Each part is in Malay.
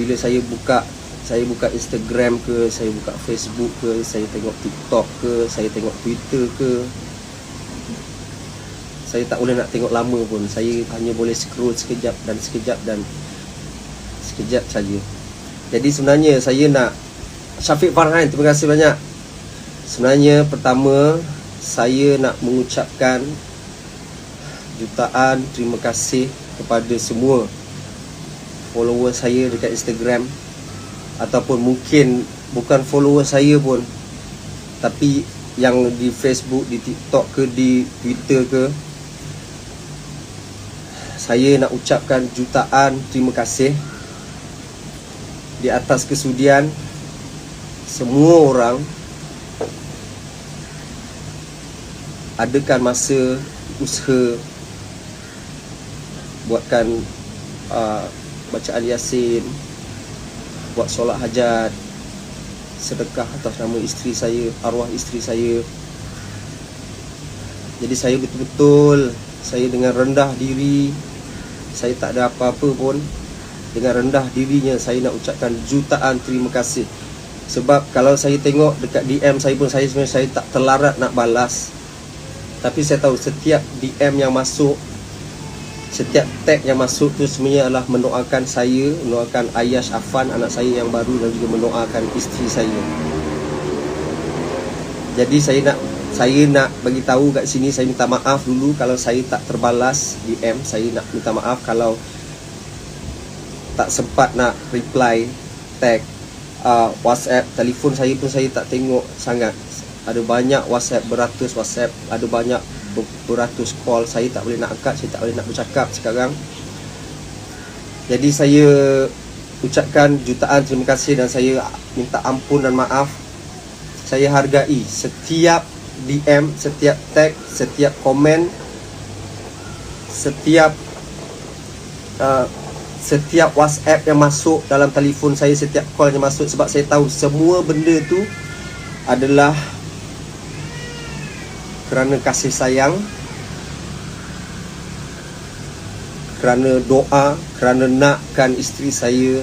Bila saya buka Instagram ke, saya buka Facebook ke, saya tengok TikTok ke, saya tengok Twitter ke, saya tak boleh nak tengok lama pun. Saya hanya boleh scroll sekejap saja. Jadi sebenarnya saya nak, Syafiq Farhan, terima kasih banyak. Sebenarnya pertama saya nak mengucapkan jutaan terima kasih kepada semua follower saya dekat Instagram, ataupun mungkin bukan follower saya pun, tapi yang di Facebook, di TikTok ke, di Twitter ke. Saya nak ucapkan jutaan terima kasih di atas kesudian semua orang adakan masa usaha buatkan bacaan Yasin, buat solat hajat, sedekah atas nama isteri saya, arwah isteri saya. Jadi saya betul-betul, saya dengan rendah diri, saya tak ada apa-apa pun, dengan rendah dirinya saya nak ucapkan jutaan terima kasih. Sebab kalau saya tengok dekat DM saya pun, saya sebenarnya saya tak terlarat nak balas, tapi saya tahu setiap DM yang masuk, setiap tag yang masuk tu sebenarnya adalah mendoakan saya, mendoakan Ayash Afan, anak saya yang baru, dan juga mendoakan isteri saya. Jadi saya nak bagi tahu kat sini, saya minta maaf dulu kalau saya tak terbalas DM. Saya nak minta maaf kalau tak sempat nak reply tag. WhatsApp, telefon saya pun saya tak tengok sangat. Ada banyak WhatsApp, beratus WhatsApp, ada banyak beratus call. Saya tak boleh nak angkat, saya tak boleh nak bercakap sekarang. Jadi saya ucapkan jutaan terima kasih dan saya minta ampun dan maaf. Saya hargai setiap DM, setiap tag, setiap komen, setiap WhatsApp yang masuk dalam telefon saya, setiap call yang masuk, sebab saya tahu semua benda tu adalah kerana kasih sayang, kerana doa, kerana nakkan isteri saya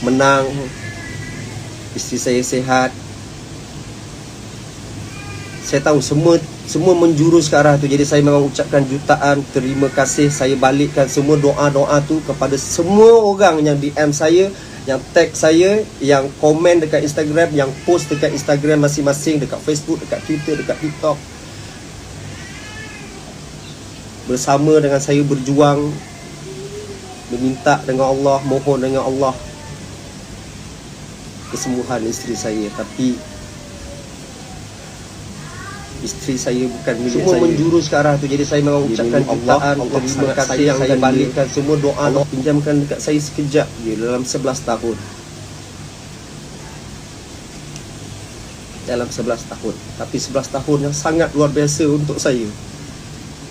menang, isteri saya sihat. Saya tahu semua menjurus ke arah tu. Jadi saya memang ucapkan jutaan terima kasih. Saya balikkan semua doa-doa tu kepada semua orang yang DM saya, yang tag saya, yang komen dekat Instagram, yang post dekat Instagram masing-masing, dekat Facebook, dekat Twitter, dekat TikTok. Bersama dengan saya berjuang, meminta dengan Allah, mohon dengan Allah kesembuhan isteri saya. Tapi isteri saya bukan milik semua saya. Menjurus ke arah tu. Jadi saya memang ucapkan jutaan terima kasih yang saya balikkan semua doa Allah pinjamkan dekat saya sekejap je dalam 11 tahun. Dalam 11 tahun. Tapi 11 tahun yang sangat luar biasa untuk saya.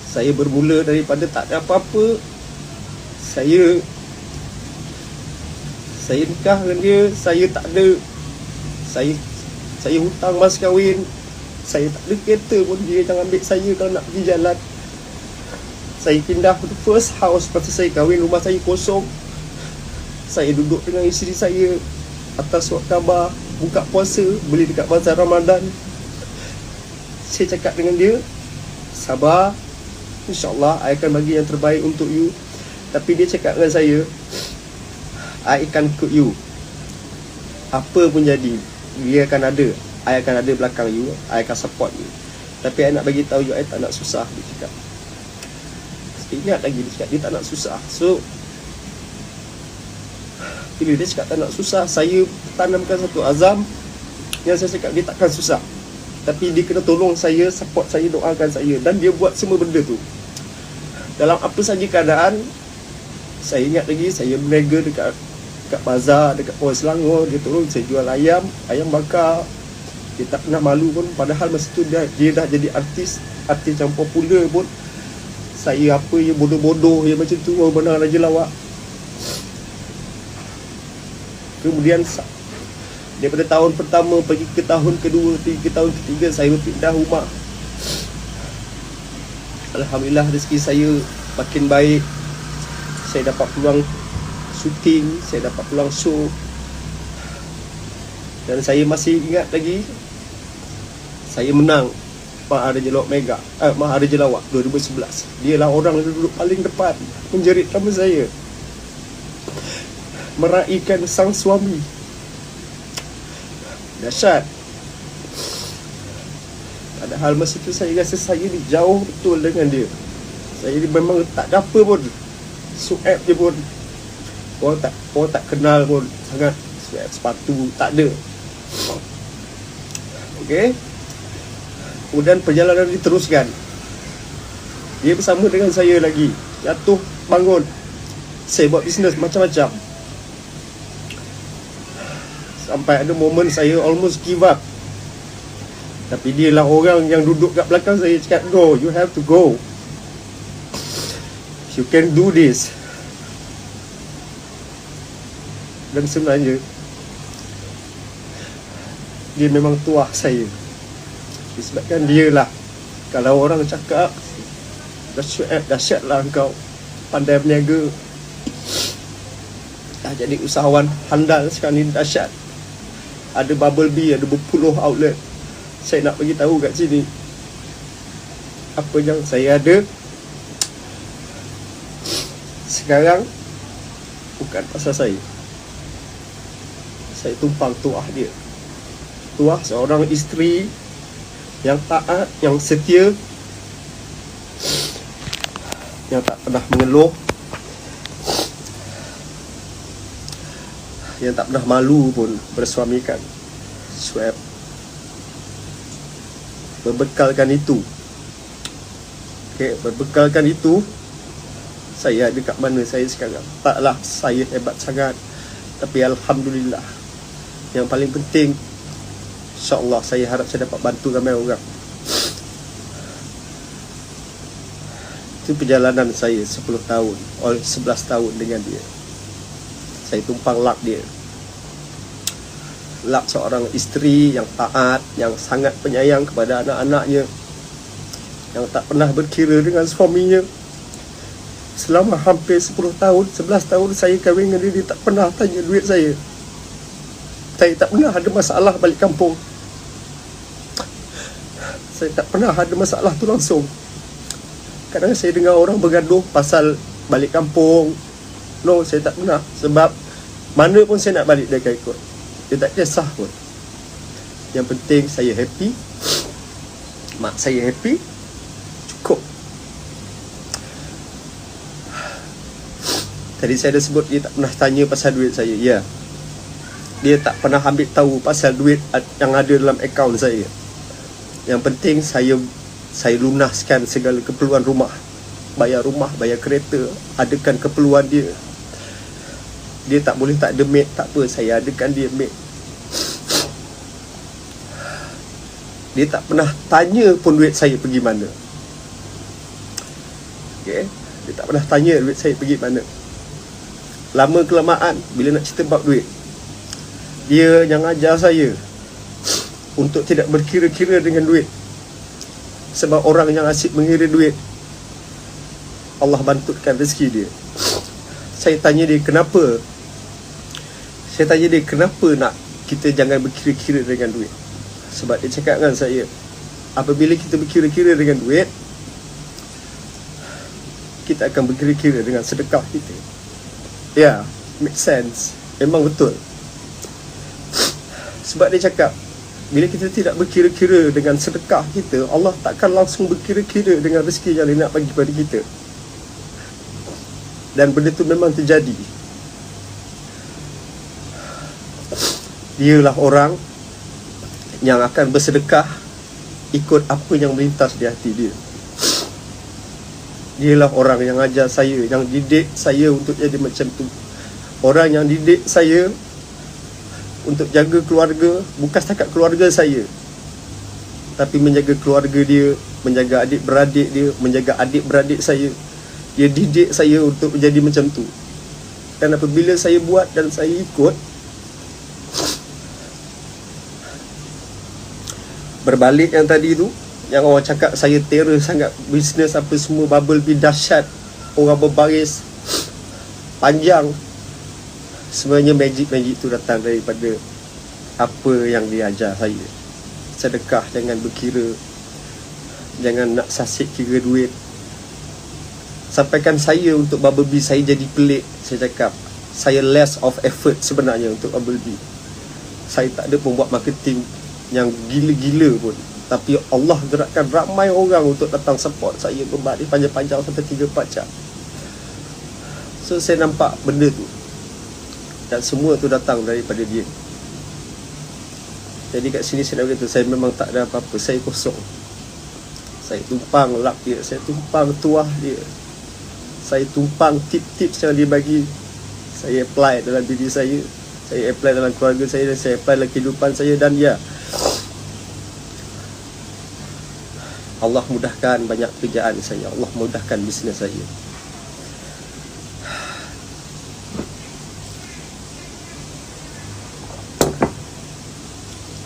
Saya bermula daripada tak ada apa-apa. Saya nikah dengan dia, saya tak ada. Saya hutang mas kahwin. Saya tak ada kereta pun, dia jangan ambil saya kalau nak pergi jalan. Saya pindah to first house lepas saya kahwin, rumah saya kosong. Saya duduk dengan isteri saya atas surat khabar, buka puasa, beli dekat bazar Ramadan. Saya cakap dengan dia, sabar, InsyaAllah I akan bagi yang terbaik untuk you. Tapi dia cakap dengan saya, I akan ikut you, apa pun jadi, dia akan ada, I akan ada belakang you, I akan support you. Tapi I nak bagi tahu you, I tak nak susah, dia cakap. Ingat lagi dia cakap, dia tak nak susah. So bila dia cakap tak nak susah, saya tanamkan satu azam yang saya cakap dia takkan susah, tapi dia kena tolong saya, support saya, doakan saya. Dan dia buat semua benda tu dalam apa saja keadaan. Saya ingat lagi, saya berniaga dekat bazar, dekat Pawai Selangor. Dia tolong saya jual ayam bakar. Dia tak pernah malu pun. Padahal masa tu dia dah jadi artis yang popular pun. Saya apa je, bodoh-bodoh je macam tu, orang benar Raja Lawak. Kemudian daripada tahun pertama pergi ke tahun kedua, ke tahun ketiga, saya berpindah rumah. Alhamdulillah rezeki saya makin baik. Saya dapat peluang syuting, saya dapat pulang show. Dan saya masih ingat lagi, saya menang Maharaja Lawak Mega, Maharaja Lawak 2011. Dialah orang yang duduk paling depan menjerit nama saya, meraihkan sang suami. Dahsyat. Padahal masa tu saya rasa saya ni jauh betul dengan dia. Saya ni memang tak ada apa pun. Suap je pun orang tak kenal pun sangat. Suap sepatu tak ada. Okey. Kemudian perjalanan diteruskan. Dia bersama dengan saya lagi. Jatuh, bangun. Saya buat bisnes macam-macam. Sampai ada momen saya almost give up. Tapi dia lah orang yang duduk kat belakang saya, cakap, "No, you have to go. You can do this." Dan sebenarnya dia memang tuah saya. Disebabkan dia lah, kalau orang cakap dahsyat lah engkau, pandai berniaga, dah jadi usahawan handal sekarang ni, dahsyat. Ada Bubble Bee, ada berpuluh outlet. Saya nak bagi tahu kat sini apa yang saya ada sekarang bukan pasal saya. Saya tumpang tuah dia. Tuah seorang isteri yang taat, yang setia, yang tak pernah mengeluh, yang tak pernah malu pun bersuamikan. Swab. Berbekalkan itu, berbekalkan itu, saya ada kat mana saya sekarang. Taklah saya hebat sangat, tapi Alhamdulillah. Yang paling penting, InsyaAllah saya harap saya dapat bantu ramai orang. Itu perjalanan saya 10 tahun, 11 tahun dengan dia. Saya tumpang lak dia. Lak seorang isteri yang taat, yang sangat penyayang kepada anak-anaknya, yang tak pernah berkira dengan suaminya. Selama hampir 10 tahun, 11 tahun saya kahwin dengan dia tak pernah tanya duit saya. Saya tak pernah ada masalah balik kampung. Saya tak pernah ada masalah tu langsung. Kadang saya dengar orang bergaduh pasal balik kampung. No, saya tak pernah. Sebab mana pun saya nak balik, dia akan ikut. Dia tak kisah pun. Yang penting saya happy, mak saya happy, cukup. Tadi saya dah sebut dia tak pernah tanya pasal duit saya. Ya, dia tak pernah ambil tahu pasal duit yang ada dalam akaun saya. Yang penting saya lunaskan segala keperluan rumah. Bayar rumah, bayar kereta, adakan keperluan dia. Dia tak boleh tak ada maid, tak apa, saya adakan dia maid. Dia tak pernah tanya pun duit saya pergi mana. Okay? Dia tak pernah tanya duit saya pergi mana. Lama kelamaan, bila nak cerita bab duit, dia yang ajar saya untuk tidak berkira-kira dengan duit. Sebab orang yang asyik mengira duit, Allah bantutkan rezeki dia. Saya tanya dia kenapa. Saya tanya dia kenapa nak kita jangan berkira-kira dengan duit. Sebab dia cakap dengan saya, apabila kita berkira-kira dengan duit, kita akan berkira-kira dengan sedekah kita. Ya, make sense. Memang betul. Sebab dia cakap, bila kita tidak berkira-kira dengan sedekah kita, Allah takkan langsung berkira-kira dengan rezeki yang dia nak bagi pada kita. Dan benda tu memang terjadi. Dialah orang yang akan bersedekah ikut apa yang melintas di hati dia. Dialah orang yang ajar saya, yang didik saya untuk jadi macam tu. Orang yang didik saya untuk jaga keluarga, bukan setakat keluarga saya, tapi menjaga keluarga dia, menjaga adik-beradik dia, menjaga adik-beradik saya. Dia didik saya untuk menjadi macam tu. Dan apabila saya buat dan saya ikut, berbalik yang tadi tu, yang orang cakap saya terror sangat, bisnes apa semua, Bubble Bee dahsyat, orang berbaris panjang. Sebenarnya magic tu datang daripada apa yang dia ajar saya. Sedekah jangan berkira, jangan nak sasik kira duit. Sampaikan saya untuk Bubble Bee, saya jadi pelik. Saya cakap saya less of effort sebenarnya untuk Bubble Bee. Saya tak ada pun buat marketing yang gila-gila pun, tapi Allah gerakkan ramai orang untuk datang support saya berbalik panjang-panjang sampai 3-4 jam. So saya nampak benda tu, dan semua tu datang daripada dia. Jadi kat sini saya dah beritahu, saya memang tak ada apa-apa, saya kosong. Saya tumpang lap dia, saya tumpang tuah dia, saya tumpang tip-tips yang dia bagi. Saya apply dalam diri saya apply dalam keluarga saya, dan saya apply dalam kehidupan saya. Dan ya, Allah mudahkan banyak kerjaan saya, Allah mudahkan bisnes saya.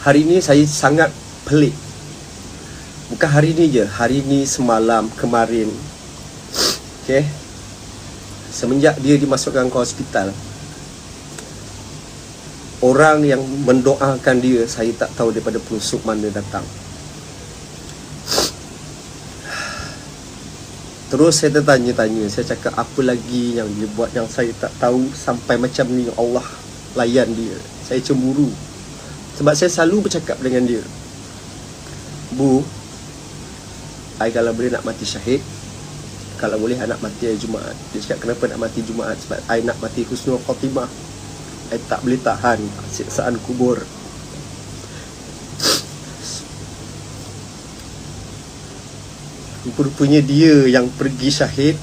Hari ini saya sangat pelik. Bukan hari ini je, hari ini, semalam, kemarin. Okay, semenjak dia dimasukkan ke hospital, orang yang mendoakan dia, saya tak tahu daripada pelosok mana datang. Terus saya tertanya-tanya, saya cakap apa lagi yang dia buat yang saya tak tahu sampai macam ni Allah layan dia. Saya cemburu. Sebab saya selalu bercakap dengan dia, Bu, I kalau boleh nak mati syahid, kalau boleh I nak mati hari Jumaat. Dia cakap kenapa nak mati Jumaat? Sebab I nak mati husnul khatimah. I tak boleh tahan siksaan kubur. Rupanya dia yang pergi syahid,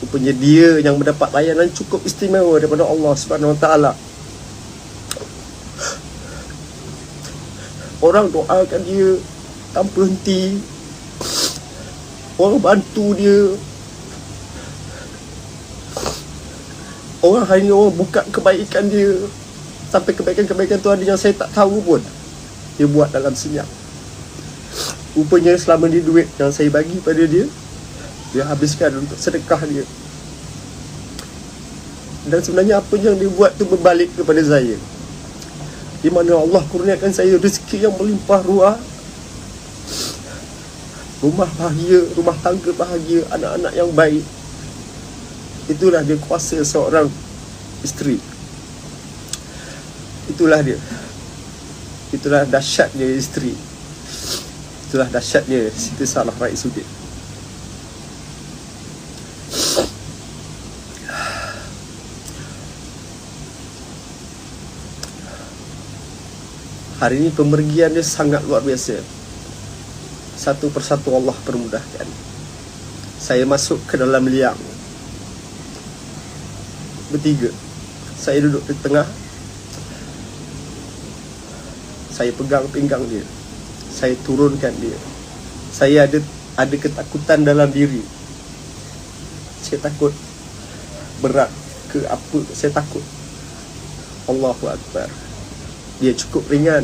rupanya dia yang mendapat layanan cukup istimewa daripada Allah Subhanahu Wa Taala. Orang doakan dia tanpa henti, orang bantu dia. Orang hari ni orang buka kebaikan dia, sampai kebaikan-kebaikan tu ada yang saya tak tahu pun dia buat dalam senyap. Rupanya selama ni duit yang saya bagi pada dia, dia habiskan untuk sedekah dia. Dan sebenarnya apa yang dia buat tu berbalik kepada saya, di mana Allah kurniakan saya rezeki yang melimpah ruah, rumah bahagia, rumah tangga bahagia, anak-anak yang baik. Itulah dia kuasa seorang isteri. Itulah dia. Itulah dahsyatnya isteri. Itulah dahsyatnya Siti Salah Raisuddin. Hari ini pemergian dia sangat luar biasa. Satu persatu Allah permudahkan. Saya masuk ke dalam liang bertiga. Saya duduk di tengah. Saya pegang pinggang dia, saya turunkan dia. Saya ada ketakutan dalam diri. Saya takut berat ke apa, saya takut. Allahu Akbar. Dia cukup ringan.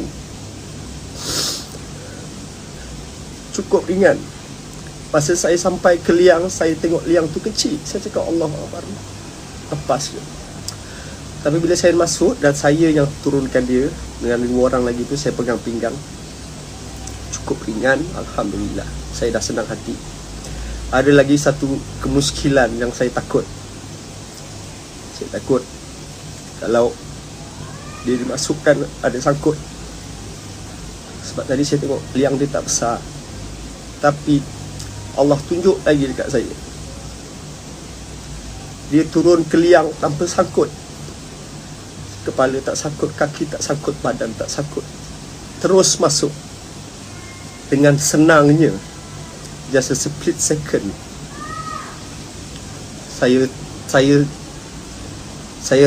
Cukup ringan. Masa saya sampai ke liang, saya tengok liang tu kecil. Saya cakap Allahu Akbar, lepas je. Tapi bila saya masuk dan saya yang turunkan dia dengan 2 orang lagi tu, saya pegang pinggang. Cukup ringan, Alhamdulillah. Saya dah senang hati. Ada lagi satu kemuskilan yang saya takut. Saya takut kalau dia dimasukkan ada sangkut. Sebab tadi saya tengok liang dia tak besar, tapi Allah tunjuk lagi dekat saya, dia turun ke liang tanpa sangkut. Kepala tak sangkut, kaki tak sangkut, badan tak sangkut. Terus masuk dengan senangnya. Just a split second. Saya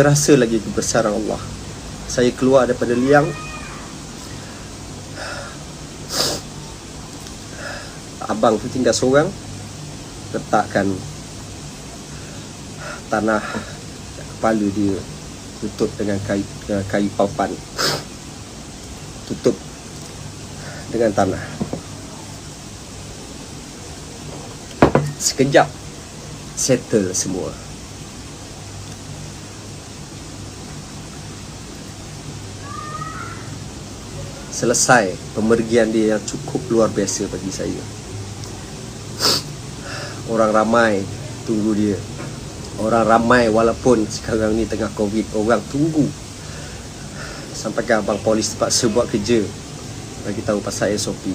rasa lagi kebesaran Allah. Saya keluar daripada liang. Abang tu tinggal seorang, letakkan tanah kepala dia, tutup dengan kayu papan, tutup dengan tanah. Sekejap settle semua. selesai pemergian dia yang cukup luar biasa bagi saya. Orang ramai tunggu dia. Orang ramai walaupun sekarang ni tengah Covid, orang tunggu sampai ke abang polis terpaksa buat kerja bagi tahu pasal SOP.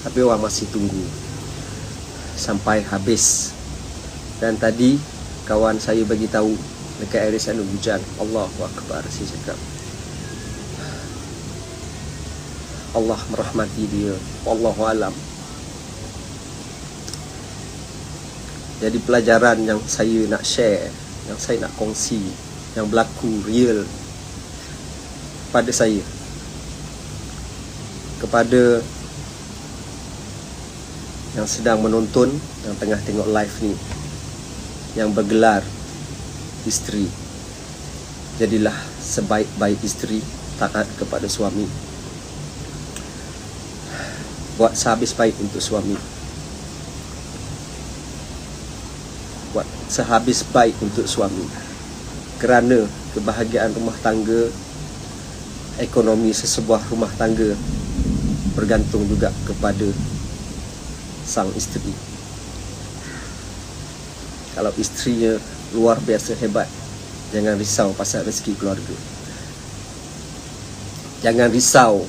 Tapi orang masih tunggu sampai habis. Dan tadi kawan saya bagi tahu dekat area sana hujan. Allahu Akbar. Saya cakap Allah merahmati dia, wallahu alam. Jadi pelajaran yang saya nak share, yang saya nak kongsi, yang berlaku real pada saya, kepada yang sedang menonton, yang tengah tengok live ni, yang bergelar isteri. Jadilah sebaik-baik isteri, taat kepada suami, buat sehabis baik untuk suami, buat sehabis baik untuk suami. Kerana kebahagiaan rumah tangga, ekonomi sesebuah rumah tangga bergantung juga kepada sang isteri. Kalau isterinya luar biasa hebat, jangan risau pasal rezeki keluarga. Jangan risau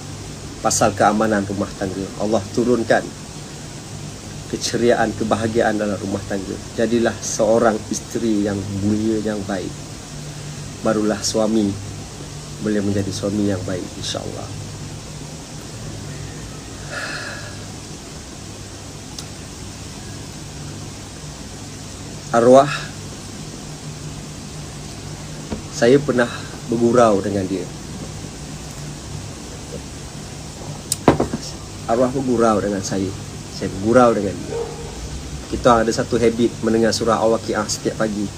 pasal keamanan rumah tangga. Allah turunkan keceriaan, kebahagiaan dalam rumah tangga. Jadilah seorang isteri yang mulia, yang baik. Barulah suami boleh menjadi suami yang baik, insya-Allah. Arwah, saya pernah bergurau dengan dia. Arwah bergurau dengan saya bergurau dengan dia. Kita ada satu habit mendengar surah Al-Waqiah setiap pagi.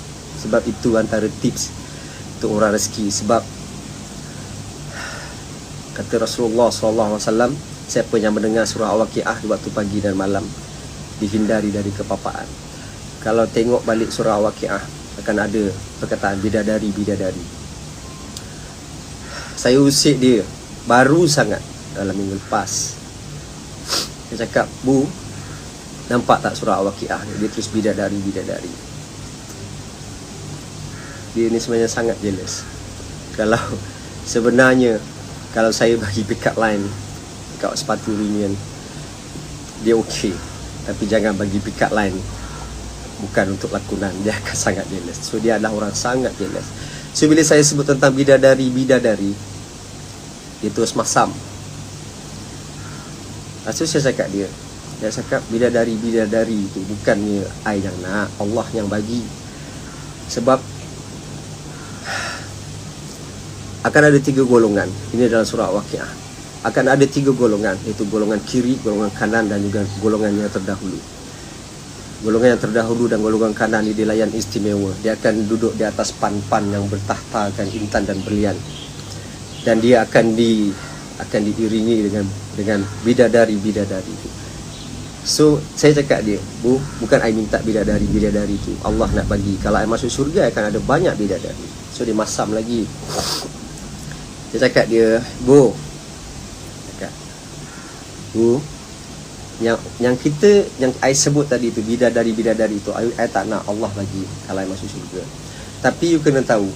Sebab itu antara tips untuk orang rezeki. Sebab kata Rasulullah SAW, siapa yang mendengar surah Al-Waqiah di waktu pagi dan malam, dihindari dari kepapaan. Kalau tengok balik surah Al-Waqiah, akan ada perkataan bidadari. Saya usik dia baru sangat dalam minggu lepas. Dia cakap, "Bu, nampak tak surah Al-Waqiah?" Dia terus bidadari. Dia ni sebenarnya sangat jealous. Kalau sebenarnya kalau saya bagi pick up line dekat sepatu reunion, dia okey. Tapi jangan bagi pick up line bukan untuk lakonan, dia akan sangat jealous. So dia adalah orang sangat jealous. So bila saya sebut tentang bidadari, dia terus masam. So saya cakap dia cakap bidadari itu bukannya I yang nak, Allah yang bagi. Sebab akan ada 3 golongan. Ini dalam surah Al-Waqiah. Akan ada 3 golongan, iaitu golongan kiri, golongan kanan dan juga golongan yang terdahulu. Golongan yang terdahulu dan golongan kanan ini dilayan istimewa. Dia akan duduk di atas pan-pan yang bertahtakan intan dan berlian. Dan dia akan diiringi dengan bidadari. So saya cakap dia, "Bu, bukan I minta bidadari itu. Allah nak bagi. Kalau I masuk syurga akan ada banyak bidadari." So dia masam lagi. Dia cakap dia, "Bu, yang I sebut tadi tu, bidadari tu, I tak nak Allah bagi kalau I masuk syurga. Tapi you kena tahu,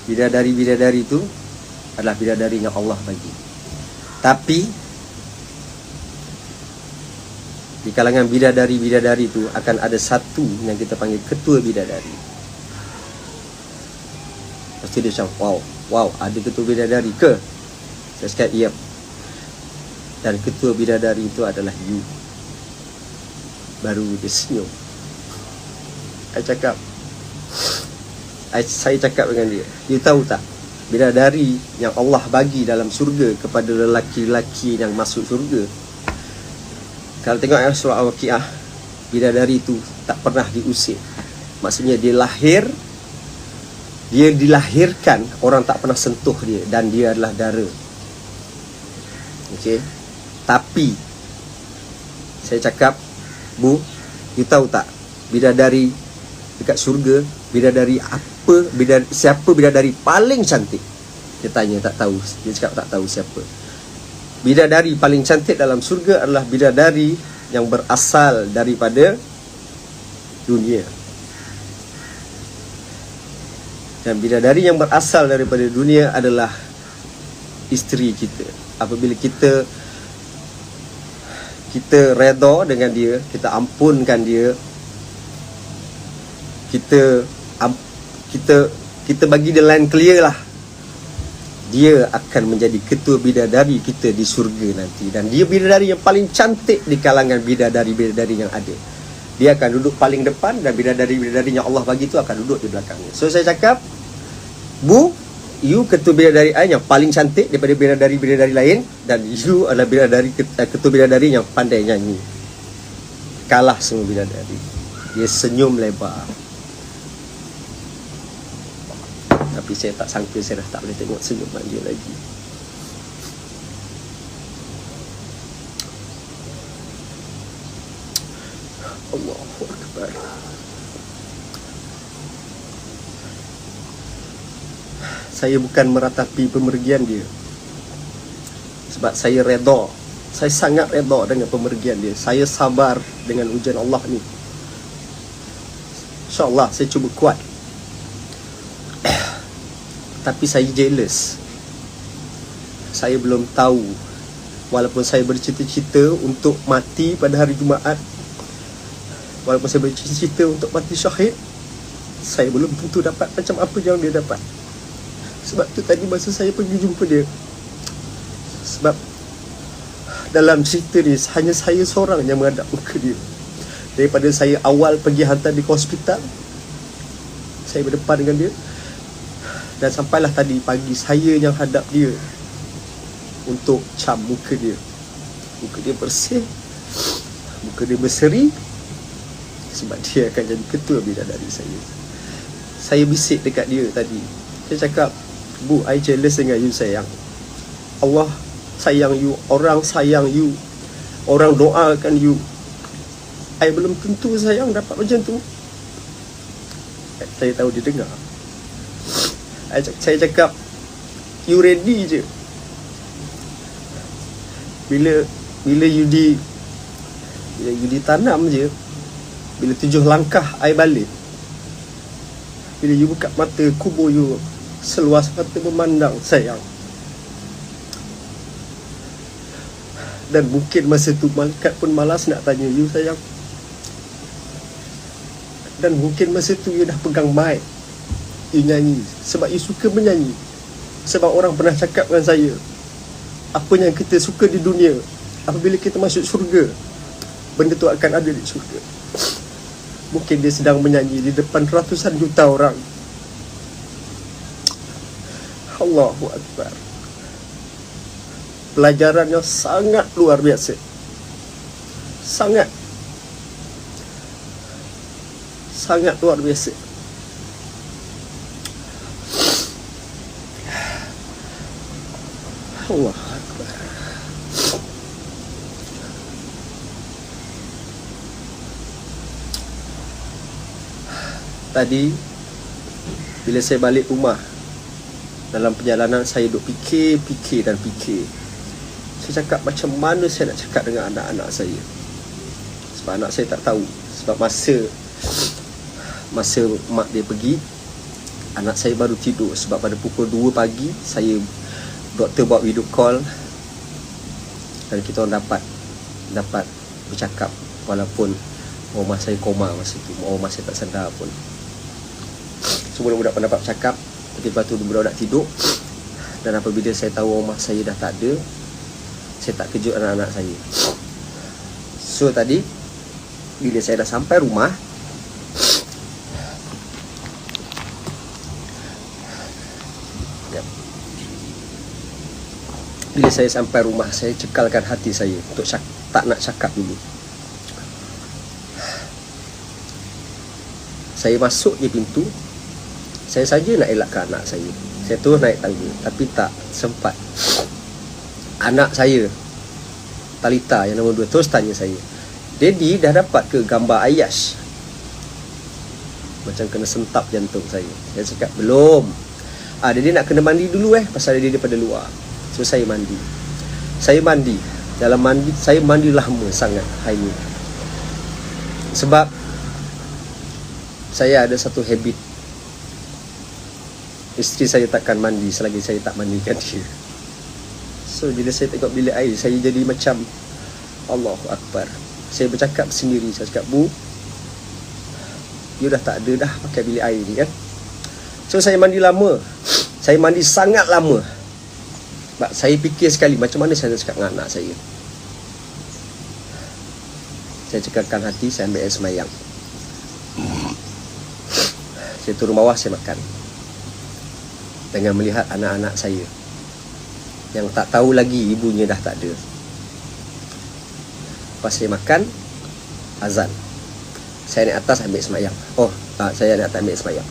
bidadari tu adalah bidadari yang Allah bagi. Tapi di kalangan bidadari tu akan ada satu yang kita panggil ketua bidadari." Pasti dia macam, wow, ada ketua bidadari ke? Saya cakap, "Yep. Dan ketua bidadari itu adalah you." Baru dia senyum. Saya cakap dengan dia, "You tahu tak, bidadari yang Allah bagi dalam surga kepada lelaki-lelaki yang masuk surga, kalau tengok ayat surah Al-Waqiah, bidadari itu tak pernah diusir. Maksudnya dia dilahirkan, orang tak pernah sentuh dia, dan dia adalah dara. Okey. Tapi saya cakap, "Bu, you tahu tak, bidadari dekat syurga, bidadari siapa bidadari paling cantik? Dia tanya, tak tahu. Dia cakap tak tahu siapa. Bidadari paling cantik dalam surga adalah bidadari yang berasal daripada dunia. Dan bidadari yang berasal daripada dunia adalah isteri kita. Apabila kita redha dengan dia, kita ampunkan dia, kita bagi dia line clear lah, dia akan menjadi ketua bidadari kita di surga nanti. Dan dia bidadari yang paling cantik di kalangan bidadari-bidadari yang ada. Dia akan duduk paling depan, dan bidadari-bidadari yang Allah bagi tu akan duduk di belakangnya. So saya cakap, Bu, you ketua bidadari I yang paling cantik daripada bidadari-bidadari lain, dan you adalah ketua bidadari yang pandai nyanyi. Kalah semua bidadari. Dia senyum lebar. Tapi saya tak sangka saya dah tak boleh tengok senyuman dia lagi. Allahu Akbar. Saya bukan meratapi pemergian dia, sebab saya redha. Saya sangat redha dengan pemergian dia. Saya sabar dengan ujian Allah ni. InsyaAllah saya cuba kuat. Tapi saya jealous. Saya belum tahu. Walaupun saya bercita-cita untuk mati pada hari Jumaat, walaupun saya bercita-cita untuk mati syahid, saya belum tentu dapat macam apa yang dia dapat. Sebab tu tadi masa saya pergi jumpa dia, sebab dalam cerita ni hanya saya seorang yang menghadap muka dia. Daripada saya awal pergi hantar dia ke hospital, saya berdepan dengan dia. Dan sampailah tadi pagi saya yang hadap dia untuk cam muka dia. Muka dia bersih, muka dia berseri, sebab dia akan jadi ketua bidadari saya. Saya bisik dekat dia tadi. Saya cakap, Bu, I jealous dengan you sayang. Allah sayang you, orang sayang you, orang doakan you. I belum tentu sayang dapat macam tu. Saya tahu dia dengar. Saya cakap, you ready je. Bila you ditanam je, bila 7 langkah I balik, bila you buka mata, kubur you seluas mata memandang sayang. Dan mungkin masa tu malaikat pun malas nak tanya you sayang. Dan mungkin masa tu you dah pegang mic, you nyanyi sebab you suka menyanyi. Sebab orang pernah cakap dengan saya, apa yang kita suka di dunia, apabila kita masuk syurga, benda tu akan ada di syurga. Mungkin dia sedang menyanyi di depan ratusan juta orang. Allahu Akbar. Pelajaran yang sangat luar biasa. Sangat luar biasa. Allah Akbar. Tadi bila saya balik rumah, dalam perjalanan saya duk fikir. Saya cakap macam mana saya nak cakap dengan anak-anak saya. Sebab anak saya tak tahu. Sebab masa mak dia pergi, anak saya baru tidur. Sebab pada pukul 2 pagi doktor buat video call, dan kita orang dapat bercakap. Walaupun rumah saya koma masa tu, rumah saya tak sedar pun. Semua budak pun dapat bercakap. Tapi lepas tu budak-budak tidur. Dan apabila saya tahu rumah saya dah tak ada, saya tak kejut anak-anak saya. So tadi bila saya dah sampai rumah, bila saya sampai rumah, saya cekalkan hati saya untuk tak nak cakap dulu. Saya masuk je pintu, saya saja nak elakkan anak saya. Saya terus naik tangga, tapi tak sempat. Anak saya, Talita yang nombor 2, terus tanya saya, Daddy dah dapat ke gambar Ayash? Macam kena sentap jantung saya. Saya cakap belum. Dia nak kena mandi dulu pasal dia daripada luar. So saya mandi. Dalam mandi saya mandi lama sangat hari ni. Sebab saya ada satu habit. Isteri saya takkan mandi selagi saya tak mandikan dia. So bila saya tengok bilik air, saya jadi macam Allahu Akbar. Saya bercakap sendiri. Saya cakap, Bu, you dah tak ada dah pakai bilik air ni kan. So saya mandi lama. Saya mandi sangat lama. Sebab saya fikir sekali macam mana saya nak cakap dengan anak saya. Saya cekakkan hati, saya ambil air semayang. Saya turun bawah, saya makan. Dengan melihat anak-anak saya yang tak tahu lagi ibunya dah tak ada. Lepas saya makan, azan. Saya naik atas ambil semayang. Saya naik atas ambil semayang.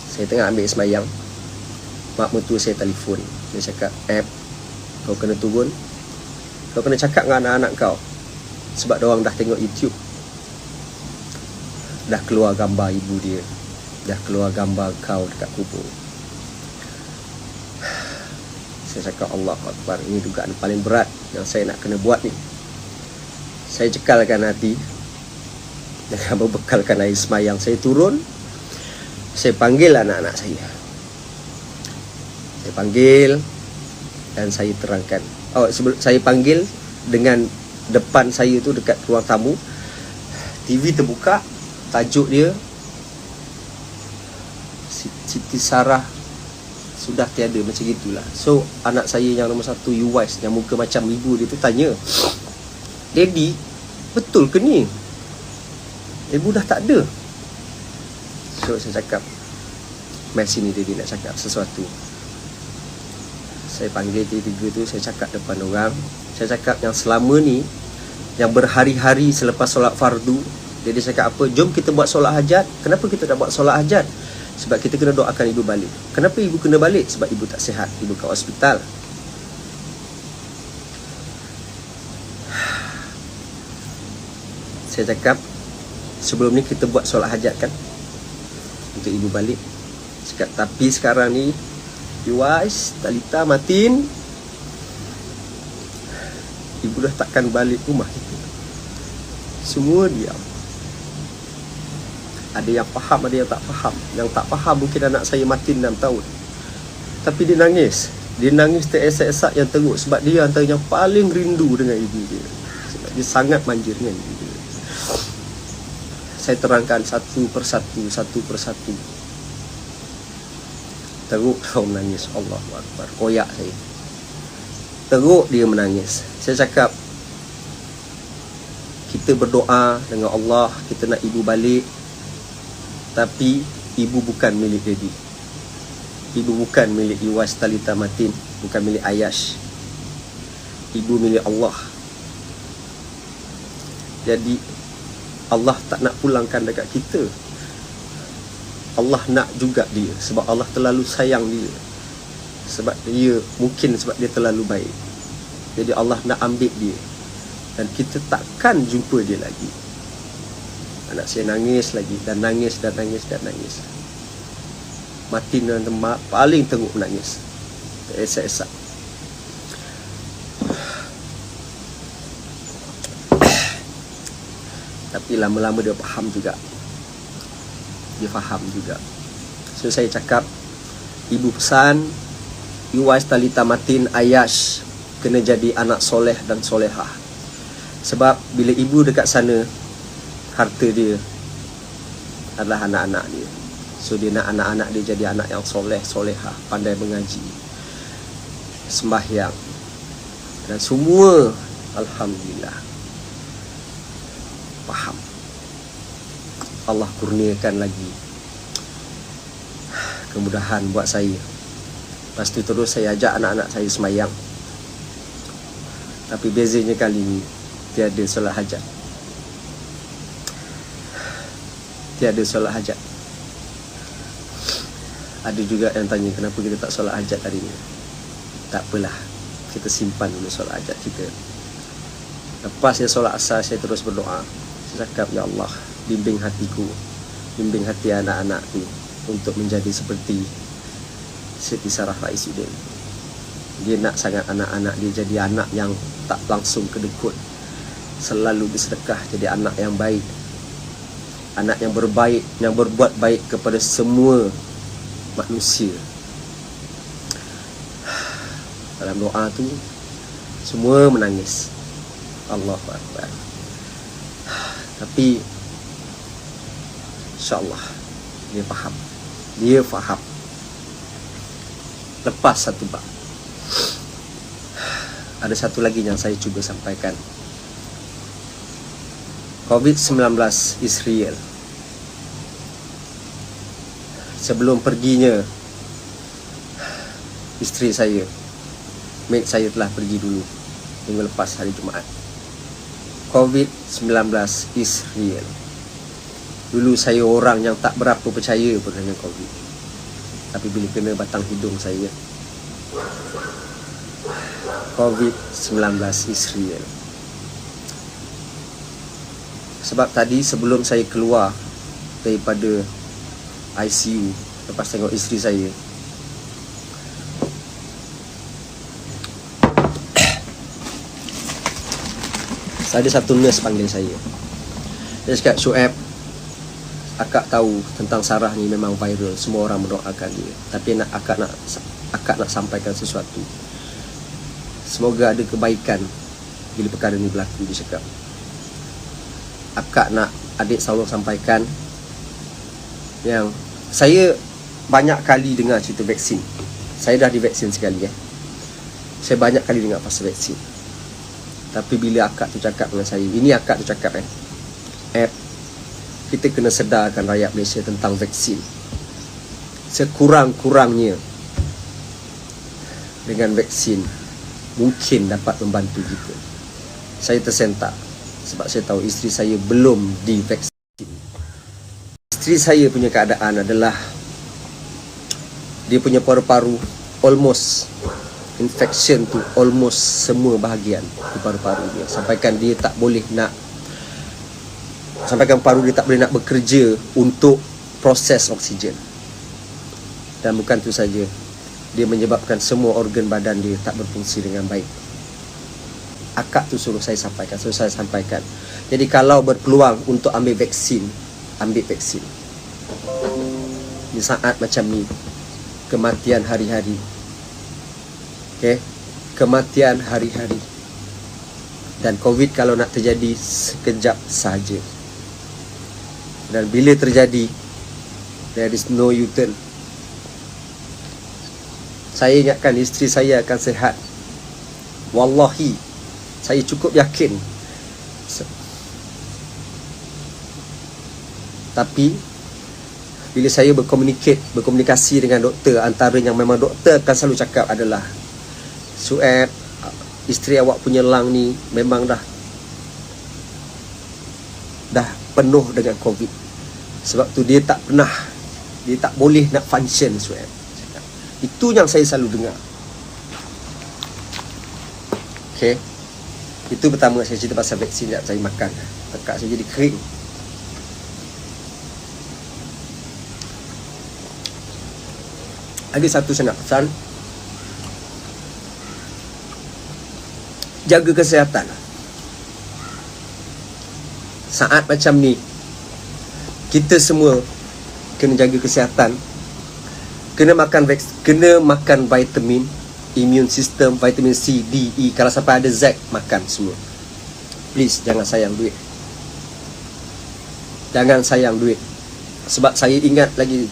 Saya tengah ambil semayang, mak mentua saya telefon. Dia cakap, kau kena turun. Kau kena cakap dengan anak-anak kau. Sebab diorang dah tengok YouTube. Dah keluar gambar ibu dia. Dah keluar gambar kau dekat kubur. Saya cakap, Allah Akbar, ini dugaan paling berat yang saya nak kena buat ni. Saya cekalkan hati dengan berbekalkan air semayang. Saya turun. Saya panggil anak-anak saya. Saya panggil dan saya terangkan. Saya panggil dengan depan saya tu dekat ruang tamu. TV terbuka. Tajuk dia, Siti Sarah sudah tiada, macam gitulah. So anak saya yang nombor 1, Yuwais, yang muka macam ibu dia tu tanya, Daddy, betul ke ni? Ibu dah tak ada. So saya cakap, mai sini Daddy nak cakap sesuatu. Saya panggil tiga tu, saya cakap depan orang. Saya cakap yang selama ni, yang berhari-hari selepas solat fardu, dia cakap apa? Jom kita buat solat hajat. Kenapa kita nak buat solat hajat? Sebab kita kena doakan ibu balik. Kenapa ibu kena balik? Sebab ibu tak sihat, ibu kat hospital. Saya cakap, sebelum ni kita buat solat hajat kan, untuk ibu balik. Cakap, tapi sekarang ni Yuwais, Talita, Matin, ibu dah takkan balik rumah kita. Semua diam. Ada yang faham, ada yang tak faham. Yang tak faham mungkin anak saya Matin 6 tahun. Tapi dia nangis. Dia nangis teresak-esak yang teruk. Sebab dia antara yang paling rindu dengan ibu dia. Sebab dia sangat manja dengan ibu dia. Saya terangkan satu persatu. Teruk dia menangis. Allahu Akbar. Koyak saya. Teruk dia menangis. Saya cakap, kita berdoa dengan Allah, kita nak ibu balik. Tapi ibu bukan milik Daddy. Ibu bukan milik Yuwais, Talita, Matin. Bukan milik Ayash. Ibu milik Allah. Jadi Allah tak nak pulangkan dekat kita. Allah nak juga dia. Sebab Allah terlalu sayang dia. Sebab dia, mungkin sebab dia terlalu baik. Jadi Allah nak ambil dia. Dan kita takkan jumpa dia lagi. Anak saya nangis lagi. Dan nangis. Matin dan Mak paling teruk menangis. Esak-esak. Tapi lama-lama dia faham juga. So saya cakap, ibu pesan Yuwais, Talita, Matin, Ayash kena jadi anak soleh dan solehah. Sebab bila ibu dekat sana, harta dia adalah anak-anak dia. So dia nak anak-anak dia jadi anak yang soleh, solehah, pandai mengaji, sembahyang, dan semua alhamdulillah faham. Allah kurniakan lagi kemudahan buat saya. Lepas tu terus saya ajak anak-anak saya semayang. Tapi bezanya kali ni tiada solat hajat. Ada juga yang tanya, kenapa kita tak solat hajat hari ni? Tak apalah, kita simpan dulu solat hajat kita. Lepas saya solat asar, saya terus berdoa. Saya cakap, Ya Allah, bimbing hatiku, bimbing hati anak-anakku untuk menjadi seperti Siti Sarah Raisuddin. Dia nak sangat anak-anak dia jadi anak yang tak langsung kedekut, selalu bersedekah, jadi anak yang baik, anak yang berbaik, yang berbuat baik kepada semua manusia. Dalam doa tu semua menangis. Allahu Akbar. Tapi InsyaAllah dia faham. Lepas satu bab, ada satu lagi yang saya cuba sampaikan. COVID-19 is real. Sebelum perginya isteri saya, mate saya telah pergi dulu minggu lepas hari Jumaat. COVID-19 is real. Dulu saya orang yang tak berapa percaya pun dengan COVID. Tapi bila kena batang hidung saya, COVID-19 is real. Sebab tadi sebelum saya keluar daripada ICU, lepas tengok isteri saya, ada satu nurse panggil saya. Dia cakap, Shuaib, akak tahu tentang Sarah ni memang viral, semua orang mendoakan dia. Tapi akak nak sampaikan sesuatu. Semoga ada kebaikan bila perkara ni berlaku. Dia cakap, akak nak adik selalu sampaikan yang saya banyak kali dengar cerita vaksin. Saya dah divaksin sekali. Saya banyak kali dengar pasal vaksin. Tapi bila akak tu cakap dengan saya, ini akak tu cakap kita kena sedarkan rakyat Malaysia tentang vaksin. Sekurang-kurangnya dengan vaksin mungkin dapat membantu kita. Saya tersentak sebab saya tahu isteri saya belum divaksin. Isteri saya punya keadaan adalah dia punya paru-paru almost infection tu almost semua bahagian di paru-paru dia. Sampaikan paru dia tak boleh nak bekerja untuk proses oksigen. Dan bukan itu saja, dia menyebabkan semua organ badan dia tak berfungsi dengan baik. Akak tu suruh saya sampaikan. Jadi kalau berpeluang untuk ambil vaksin, ambil vaksin. Di saat macam ni, kematian hari-hari. Kematian hari-hari. Dan COVID kalau nak terjadi sekejap saja. Dan bila terjadi, there is no U-turn. Saya ingatkan isteri saya akan sihat. Wallahi, saya cukup yakin. Tapi bila saya berkomunikasi dengan doktor, antara yang memang doktor akan selalu cakap adalah, Shuaib, isteri awak punya lung ni memang dah penuh dengan COVID. Sebab tu dia tak boleh nak function, Shuaib. Itu yang saya selalu dengar. Itu pertama saya cerita pasal vaksin yang saya makan. Tekak saya jadi kering. Ada satu saya nak pesan, jaga kesihatan. Saat macam ni, kita semua kena jaga kesihatan. Kena makan vitamin, immune system, vitamin C, D, E. Kalau sampai ada Z, makan semua. Please, jangan sayang duit. Jangan sayang duit. Sebab saya ingat lagi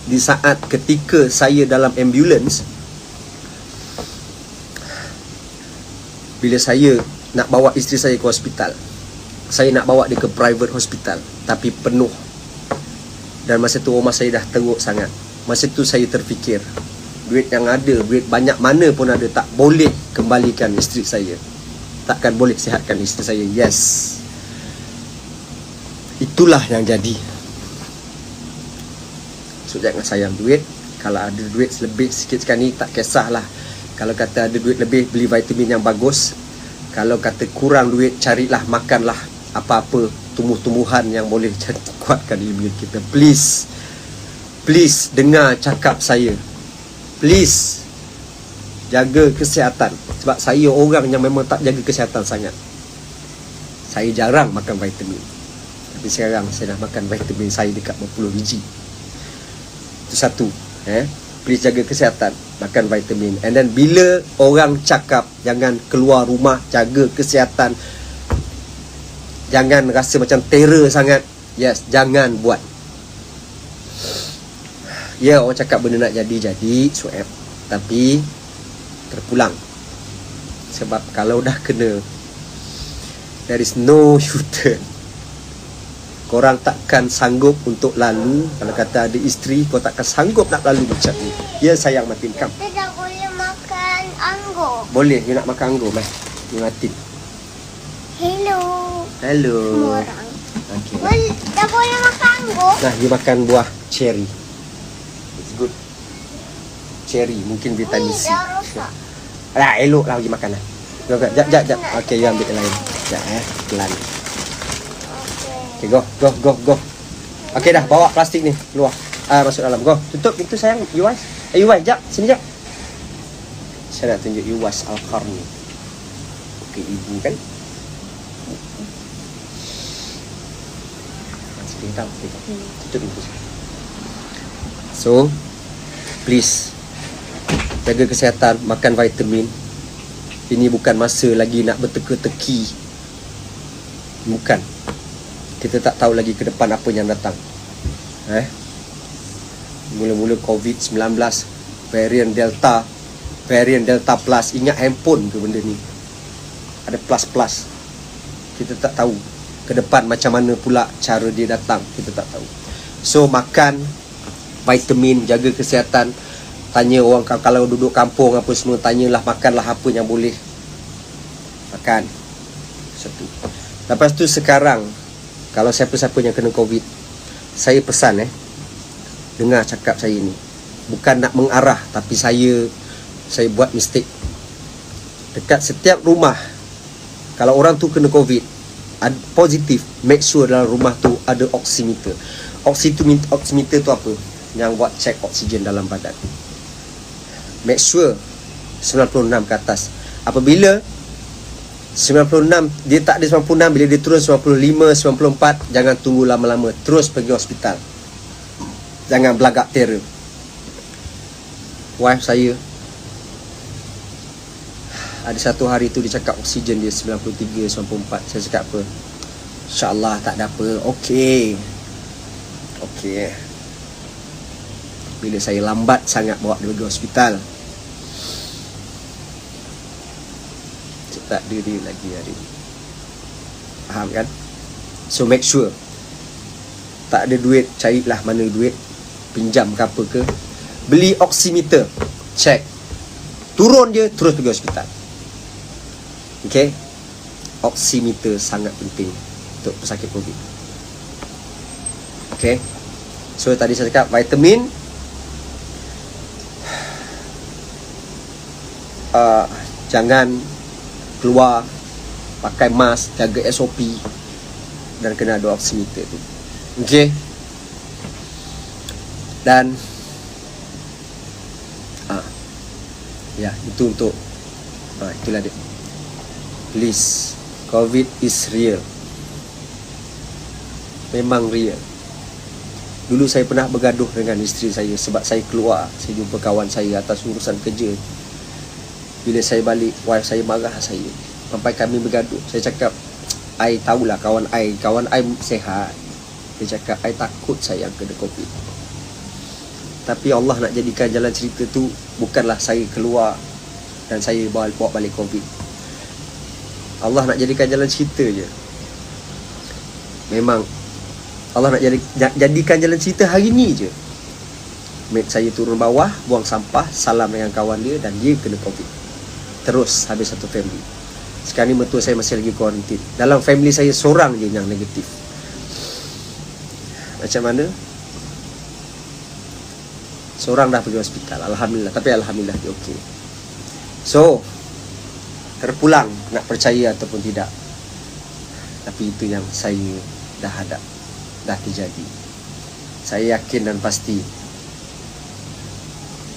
di saat ketika saya dalam ambulans, bila saya nak bawa isteri saya ke hospital, saya nak bawa dia ke private hospital, tapi penuh. Dan masa tu rumah saya dah teruk sangat. Masa tu saya terfikir, duit yang ada, duit banyak mana pun ada, tak boleh kembalikan isteri saya. Takkan boleh sihatkan isteri saya. Yes, itulah yang jadi. So jangan sayang duit. Kalau ada duit lebih sikit sekarang ni, tak kisahlah. Kalau kata ada duit lebih, beli vitamin yang bagus. Kalau kata kurang duit, carilah, makanlah apa-apa tumbuh-tumbuhan yang boleh kuatkan imun kita. Please dengar cakap saya. Please jaga kesihatan. Sebab saya orang yang memang tak jaga kesihatan sangat. Saya jarang makan vitamin. Tapi sekarang saya dah makan vitamin saya dekat berpuluh biji. Itu satu. Please jaga kesihatan, makan vitamin. And then bila orang cakap jangan keluar rumah, jaga kesihatan, jangan rasa macam terror sangat. Yes, jangan buat. Ya, orang cakap benda nak jadi, swab. Tapi terpulang. Sebab kalau dah kena, there is no U-turn. Korang takkan sanggup untuk lalu. Kalau kata ada isteri, kau takkan sanggup nak lalu macam ni. Ya sayang Matin, kam. Kita tak boleh makan anggur. Boleh, you nak makan anggur, Mas. You Matin. Hello. Semua orang. Okay. Tak boleh makan anggur. Nah, you makan buah cherry. It's good. Cherry, mungkin vitamin Ni C. dah rosak. Alah, elok lah pergi makan lah. Jap. Okay, you ambil yang lain. Jap, pelan. Okay, go. Okay dah, bawa plastik ni keluar. Masuk dalam. Go. Tutup pintu sayang. Yuwas. Yuwas, jap. Sini jap. Saya nak tunjuk Yuwas Al-Qarni. Okay, ibu kan. Sini tahu. Tutup pintu. So, please jaga kesihatan, makan vitamin. Ini bukan masa lagi nak berteka-teki. Bukan. Kita tak tahu lagi ke depan apa yang datang. Mula-mula COVID-19, varian Delta plus. Ingat handphone ke benda ni? Ada plus-plus. Kita tak tahu ke depan macam mana pula cara dia datang. Kita tak tahu. So makan vitamin, jaga kesihatan. Tanya orang kalau duduk kampung apa semua, tanyalah, makanlah apa yang boleh makan. Satu. Lepas tu sekarang, kalau siapa-siapa yang kena COVID, saya pesan dengar cakap saya ni. Bukan nak mengarah, tapi saya buat mistake. Dekat setiap rumah, kalau orang tu kena COVID positif, make sure dalam rumah tu ada oximeter. Oximeter tu apa? Yang buat check oksigen dalam badan. Make sure 96 ke atas. Apabila 96, dia tak ada 96, bila dia turun 95, 94, jangan tunggu lama-lama, terus pergi hospital. Jangan belagak terror. Wife saya ada satu hari tu dia cakap oksigen dia 93, 94. Saya cakap apa? InsyaAllah tak ada apa. Okey. Bila saya lambat sangat bawa dia pergi hospital, tak ada dia lagi hari ni. Faham kan? So make sure. Tak ada duit, carilah mana duit, pinjam ke apa ke, beli oximeter, check. Turun je, terus pergi hospital. Okay? Oximeter sangat penting untuk pesakit COVID. Okay? So tadi saya cakap vitamin, jangan keluar, pakai mask, jaga SOP, dan kena ada oximeter tu. Okay? Dan ya, itu untuk itulah dia. Please, COVID is real. Memang real. Dulu saya pernah bergaduh dengan isteri saya sebab saya keluar, saya jumpa kawan saya atas urusan kerja. Bila saya balik, wife saya marah saya. Sampai kami bergaduh. Saya cakap, I tahulah kawan I sehat. Dia cakap, I takut sayang kena COVID. Tapi Allah nak jadikan jalan cerita tu bukanlah saya keluar dan saya bawa balik COVID. Allah nak jadikan jalan cerita je. Memang Allah nak jadikan jalan cerita hari ni je. Mate saya turun bawah, buang sampah, salam dengan kawan dia, dan dia kena COVID. Terus habis satu family. Sekarang ni mertua saya masih lagi kuarantin. Dalam family saya seorang je yang negatif. Macam mana? Seorang dah pergi hospital, alhamdulillah. Tapi alhamdulillah dia okey. So, terpulang, nak percaya ataupun tidak, tapi itu yang saya dah ada, dah terjadi. Saya yakin dan pasti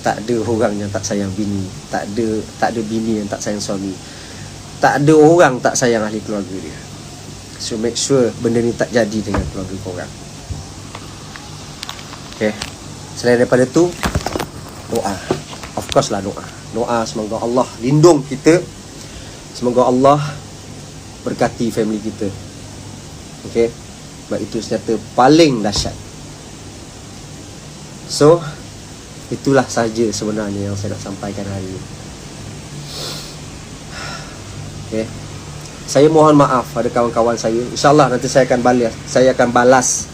tak ada orang yang tak sayang bini, tak ada bini yang tak sayang suami, tak ada orang tak sayang ahli keluarga dia. So make sure benda ni tak jadi dengan keluarga korang. Okay. Selain daripada tu, doa. Of course lah doa. Doa semoga Allah lindung kita, semoga Allah berkati family kita. Okay. Sebab itu senjata paling dahsyat. So itulah saja sebenarnya yang saya nak sampaikan hari ini. Okay. Saya mohon maaf pada kawan-kawan saya. InsyaAllah nanti saya akan balas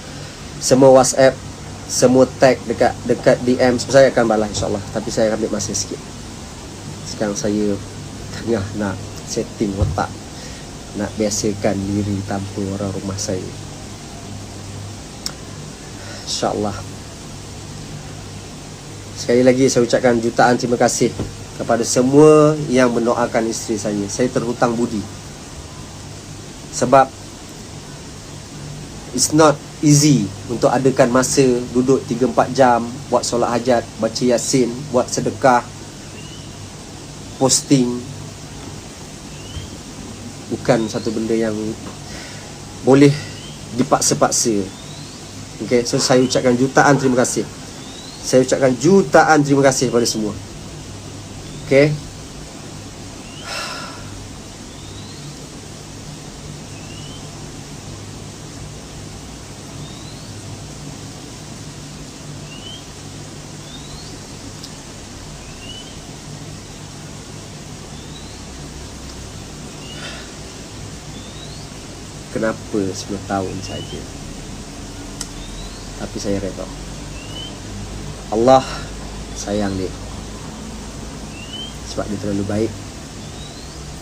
semua WhatsApp, semua tag dekat DM. Saya akan balas insyaAllah. Tapi saya ambil masa sikit. Sekarang saya tengah nak setting otak, nak biasakan diri tanpa orang rumah saya. InsyaAllah. Sekali lagi saya ucapkan jutaan terima kasih kepada semua yang mendoakan isteri saya. Saya terhutang budi. Sebab it's not easy untuk adakan masa duduk 3-4 jam buat solat hajat, baca yasin, buat sedekah, posting. Bukan satu benda yang boleh dipaksa-paksa. Okay, so saya ucapkan jutaan terima kasih. Saya ucapkan jutaan terima kasih kepada semua. Okay. Kenapa 10 tahun saja? Tapi saya redha. Allah sayang dia sebab dia terlalu baik.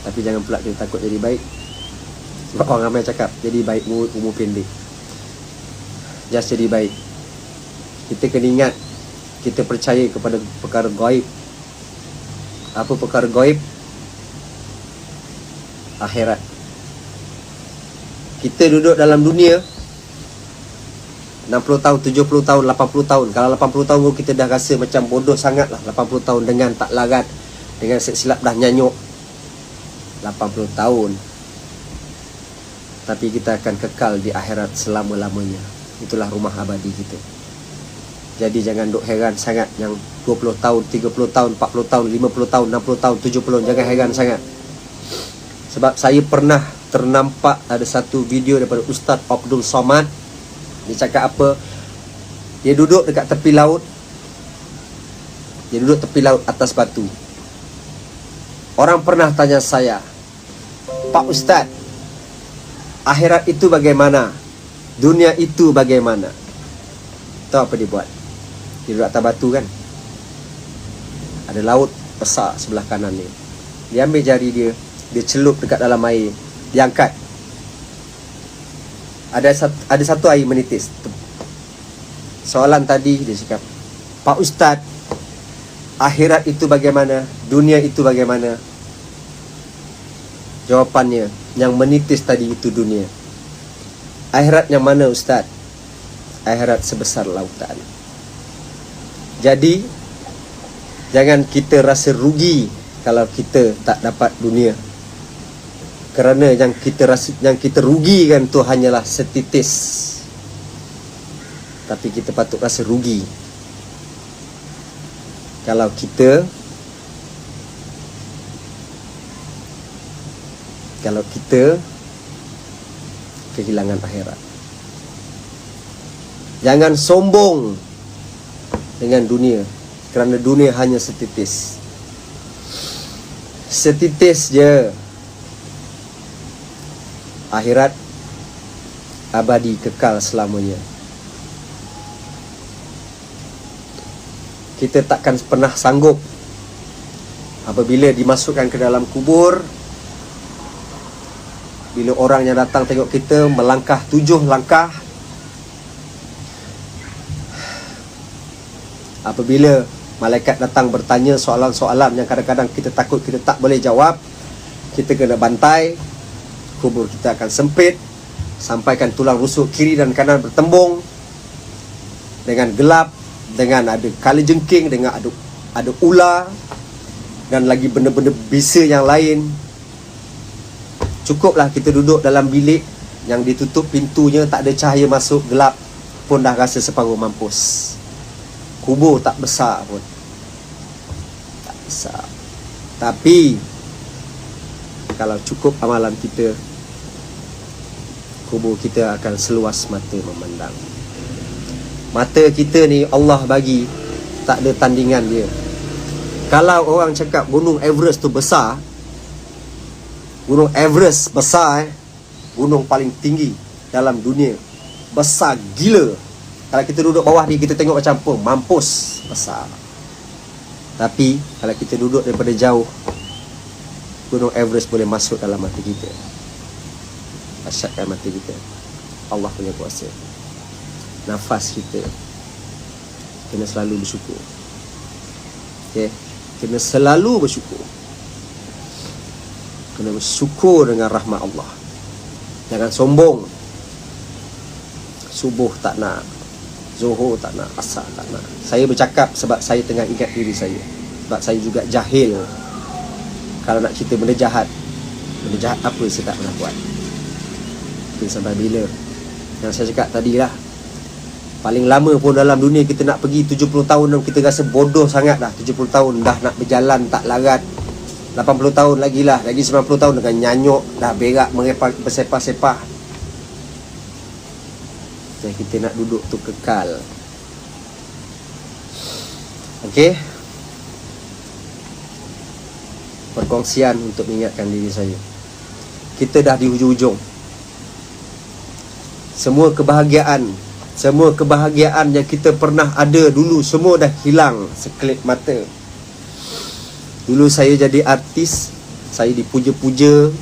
Tapi jangan pula kita takut jadi baik. Sebab orang ramai cakap jadi baik umur pendek. Just jadi baik. Kita kena ingat, kita percaya kepada perkara gaib. Apa perkara gaib? Akhirat. Kita duduk dalam dunia 60 tahun, 70 tahun, 80 tahun. Kalau 80 tahun kita dah rasa macam bodoh sangat lah. 80 tahun dengan tak larat, dengan silap dah nyanyuk. 80 tahun. Tapi kita akan kekal di akhirat selama-lamanya. Itulah rumah abadi kita. Jadi jangan duk heran sangat yang 20 tahun, 30 tahun, 40 tahun, 50 tahun, 60 tahun, 70 tahun. Jangan heran sangat. Sebab saya pernah ternampak ada satu video daripada Ustaz Abdul Somad. Dia cakap apa? Dia duduk dekat tepi laut. Dia duduk tepi laut atas batu. Orang pernah tanya saya, Pak Ustaz, akhirat itu bagaimana? Dunia itu bagaimana? Tahu apa dia buat? Dia duduk atas batu kan? Ada laut besar sebelah kanan ni. Dia ambil jari dia, dia celup dekat dalam air, dia angkat. Ada satu air menitis. Soalan tadi dia cakap, Pak Ustaz, akhirat itu bagaimana? Dunia itu bagaimana? Jawapannya, yang menitis tadi itu dunia. Akhirat yang mana Ustaz? Akhirat sebesar lautan. Jadi jangan kita rasa rugi kalau kita tak dapat dunia. Kerana yang kita rugikan tu hanyalah setitis. Tapi kita patut rasa rugi kalau kita kehilangan akhirat. Jangan sombong dengan dunia, kerana dunia hanya setitis. Setitis je. Akhirat abadi, kekal selamanya. Kita takkan pernah sanggup apabila dimasukkan ke dalam kubur. Bila orang yang datang tengok kita melangkah 7 langkah, apabila malaikat datang bertanya soalan-soalan yang kadang-kadang kita takut kita tak boleh jawab, kita kena bantai. Kubur kita akan sempit. sampaikan tulang rusuk kiri dan kanan bertembung dengan gelap, dengan ada kala jengking, dengan ada ular dan lagi benda-benda bisa yang lain. Cukuplah kita duduk dalam bilik yang ditutup pintunya, tak ada cahaya masuk, gelap pun dah rasa separuh mampus. Kubur tak besar pun, tak besar. Tapi kalau cukup amalan kita, kubur kita akan seluas mata memandang. Mata kita ni Allah bagi, tak ada tandingan dia. Kalau orang cakap Gunung Everest tu besar, Gunung Everest besar, gunung paling tinggi dalam dunia, besar gila. Kalau kita duduk bawah ni, kita tengok macam apa, mampus besar. Tapi kalau kita duduk daripada jauh, Gunung Everest boleh masuk dalam mata kita, asyakkan mata kita. Allah punya kuasa. Nafas kita kena selalu bersyukur. Okay? Kena selalu bersyukur. Kena bersyukur dengan rahmat Allah. Jangan sombong. Subuh tak nak, Zuhur tak nak, Asar tak nak. Saya bercakap sebab saya tengah ingat diri saya. Sebab saya juga jahil. Kalau nak cerita benda jahat apa saya tak pernah buat. Tapi sampai bila, yang saya cakap tadi lah, paling lama pun dalam dunia kita nak pergi 70 tahun dan kita rasa bodoh sangat dah. 70 tahun dah nak berjalan tak larat. 80 tahun lagi lah, lagi 90 tahun dengan nyanyuk, dah berak, bersepah-sepah. Dan kita nak duduk tu kekal. Okey, perkongsian untuk mengingatkan diri saya. Kita dah di hujung-hujung. Semua kebahagiaan yang kita pernah ada dulu, semua dah hilang sekelip mata. Dulu saya jadi artis, saya dipuja-puja,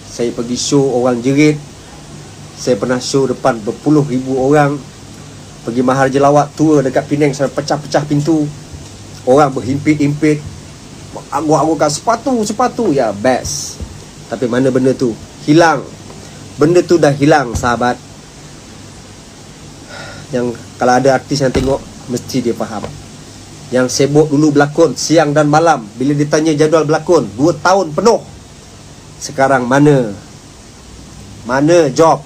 saya pergi show orang jerit, saya pernah show depan berpuluh ribu orang, pergi mahar jelawat tour dekat Penang sampai pecah-pecah pintu, orang berhimpit-himpit, angguk-anggukkan sepatu, ya best. Tapi mana benda tu? Hilang. Benda tu dah hilang, sahabat. Yang kalau ada artis yang tengok, mesti dia faham. Yang sibuk dulu berlakon siang dan malam, bila ditanya jadual berlakon 2 tahun penuh. Sekarang mana job?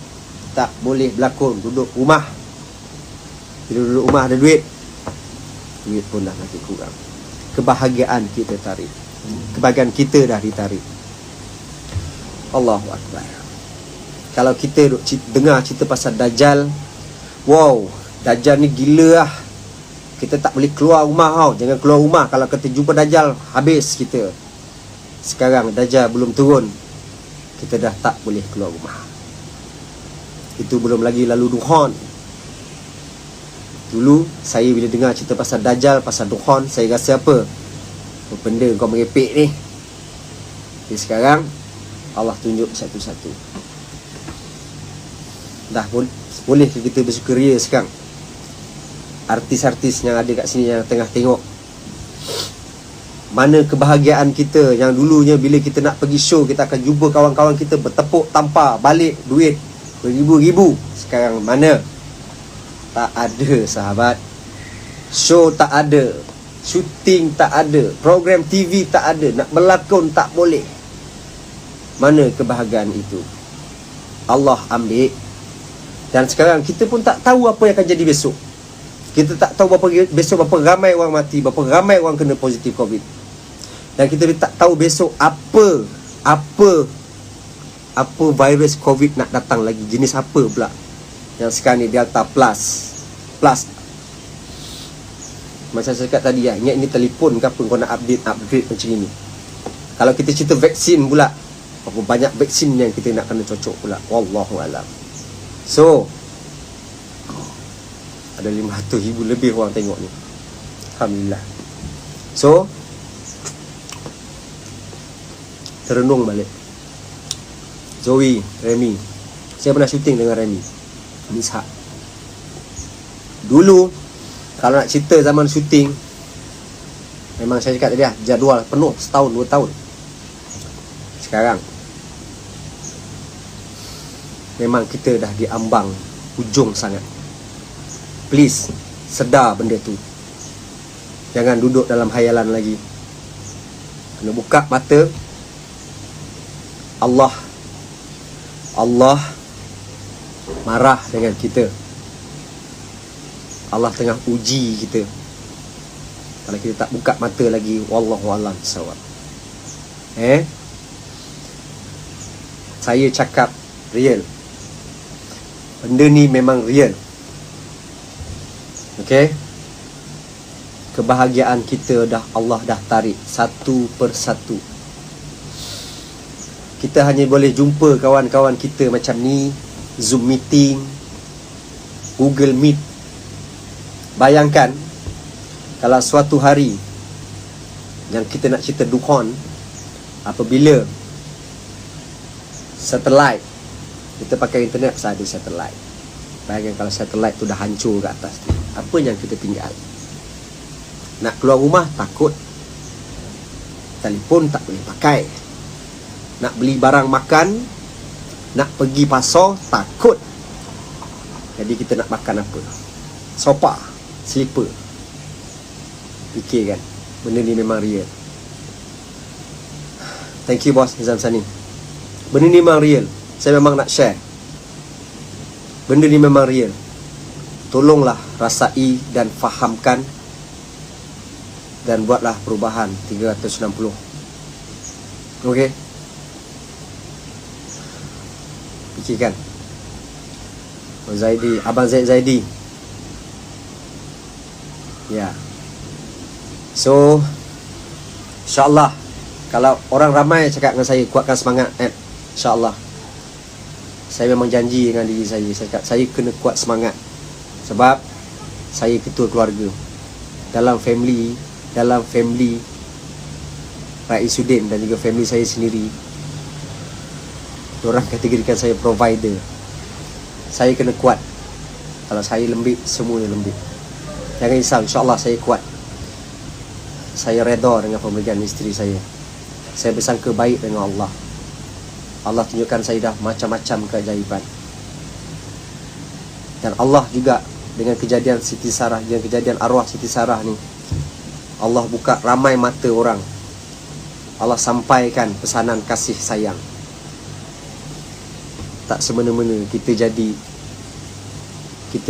Tak boleh berlakon, duduk rumah. Bila duduk rumah ada duit pun dah makin kurang. Kebahagiaan kita tarik, kebahagiaan kita dah ditarik. Allahu Akbar. Kalau kita dengar cerita pasal Dajjal, wow, Dajjal ni gila lah. Kita tak boleh keluar rumah tau. Jangan keluar rumah. Kalau kita jumpa Dajjal, habis kita. Sekarang Dajjal belum turun, kita dah tak boleh keluar rumah. Itu belum lagi lalu Duhan. Dulu saya bila dengar cerita pasal Dajjal, pasal Duhan, saya rasa apa? Benda kau merepek ni. Jadi sekarang Allah tunjuk satu-satu. Dah boleh kita bersukaria sekarang. Artis-artis yang ada kat sini yang tengah tengok, mana kebahagiaan kita yang dulunya bila kita nak pergi show, kita akan jumpa kawan-kawan kita bertepuk tampar, balik duit beribu-ribu. Sekarang mana? Tak ada, sahabat. Show tak ada, syuting tak ada, program TV tak ada, nak berlakon tak boleh. Mana kebahagiaan itu? Allah ambil. Dan sekarang kita pun tak tahu apa yang akan jadi besok. Kita tak tahu besok berapa ramai orang mati, berapa ramai orang kena positif COVID. Dan kita tak tahu besok apa virus COVID nak datang lagi. Jenis apa pula? Yang sekarang ni Delta Plus. Macam saya cakap tadi lah, ingat ini telefon ke apa, kau nak upgrade macam ini. Kalau kita cerita vaksin pula, berapa banyak vaksin yang kita nak kena cocok pula. Wallahualam. So ada 500,000 lebih orang tengok ni. Alhamdulillah. So terenung balik. Zoe, Remy. Saya pernah syuting dengan Remy Mishak. Dulu kalau nak cerita zaman syuting, memang saya cakap tadi lah, jadual penuh setahun 2 tahun. Sekarang memang kita dah diambang hujung sangat. Please, sedar benda tu. Jangan duduk dalam hayalan lagi. Kena buka mata. Allah marah dengan kita. Allah tengah uji kita. Kalau kita tak buka mata lagi, wallahu a'lam bissawab. Saya cakap real. Benda ni memang real. Okey? Kebahagiaan kita Allah dah tarik satu persatu. Kita hanya boleh jumpa kawan-kawan kita macam ni, Zoom meeting, Google Meet. Bayangkan kalau suatu hari yang kita nak cerita dukhon, apabila satelit, kita pakai internet pasal ada satelit. Bayangkan kalau satelit tu dah hancur kat atas tu, apa yang kita tinggal? Nak keluar rumah takut, telefon tak boleh pakai, nak beli barang makan, nak pergi pasar takut. Jadi kita nak makan apa? Sopa, slipper. Fikir kan, benda ni memang real. Thank you bos Nizam Sani. Benda ni memang real. Saya memang nak share. Benda ni memang real. Tolonglah rasai dan fahamkan, dan buatlah perubahan 360. Okey? Fikirkan. Zaidi, Abang Zaid Zaidi. Ya. So, InsyaAllah, kalau orang ramai cakap dengan saya, kuatkan semangat, InsyaAllah. Saya memang janji dengan diri saya. Saya cakap, saya kena kuat semangat. Sebab saya ketua keluarga. Dalam family Raisuddin dan juga family saya sendiri, diorang kategorikan saya provider. Saya kena kuat. Kalau saya lembik, semuanya lembik. Jangan risau, insyaAllah saya kuat. Saya redha dengan pemberian isteri saya. Saya bersangka baik dengan Allah. Allah tunjukkan saya dah macam-macam keajaiban. Dan Allah juga dengan kejadian Siti Sarah, dengan kejadian arwah Siti Sarah ni, Allah buka ramai mata orang. Allah sampaikan pesanan kasih sayang. Tak semena-mena kita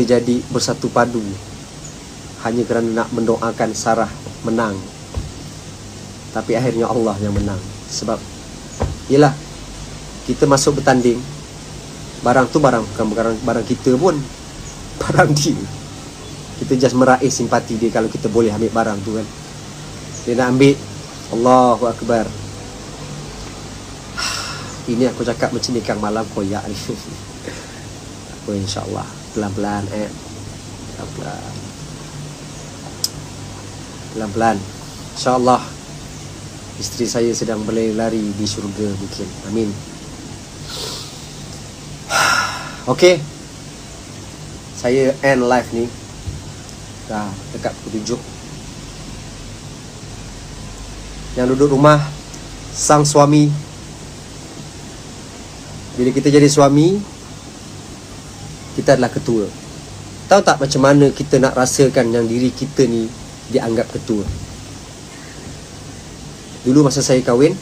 jadi bersatu padu hanya kerana nak mendoakan Sarah menang. Tapi akhirnya Allah yang menang. Sebab yelah, kita masuk bertanding, barang tu bukan barang kita pun, barang dia. Kita just meraih simpati dia kalau kita boleh ambil barang tu kan. Dia nak ambil, Allahu Akbar. Ini aku cakap macam ni Kang, malam koyak ni. Apa, insyaAllah pelan-pelan pelan-pelan InsyaAllah isteri saya sedang berlari di syurga mungkin. Amin. Okay, saya end live ni dah dekat pukul 7. Yang duduk rumah, sang suami, bila kita jadi suami, kita adalah ketua. Tahu tak macam mana kita nak rasakan yang diri kita ni dianggap ketua? Dulu masa saya kahwin,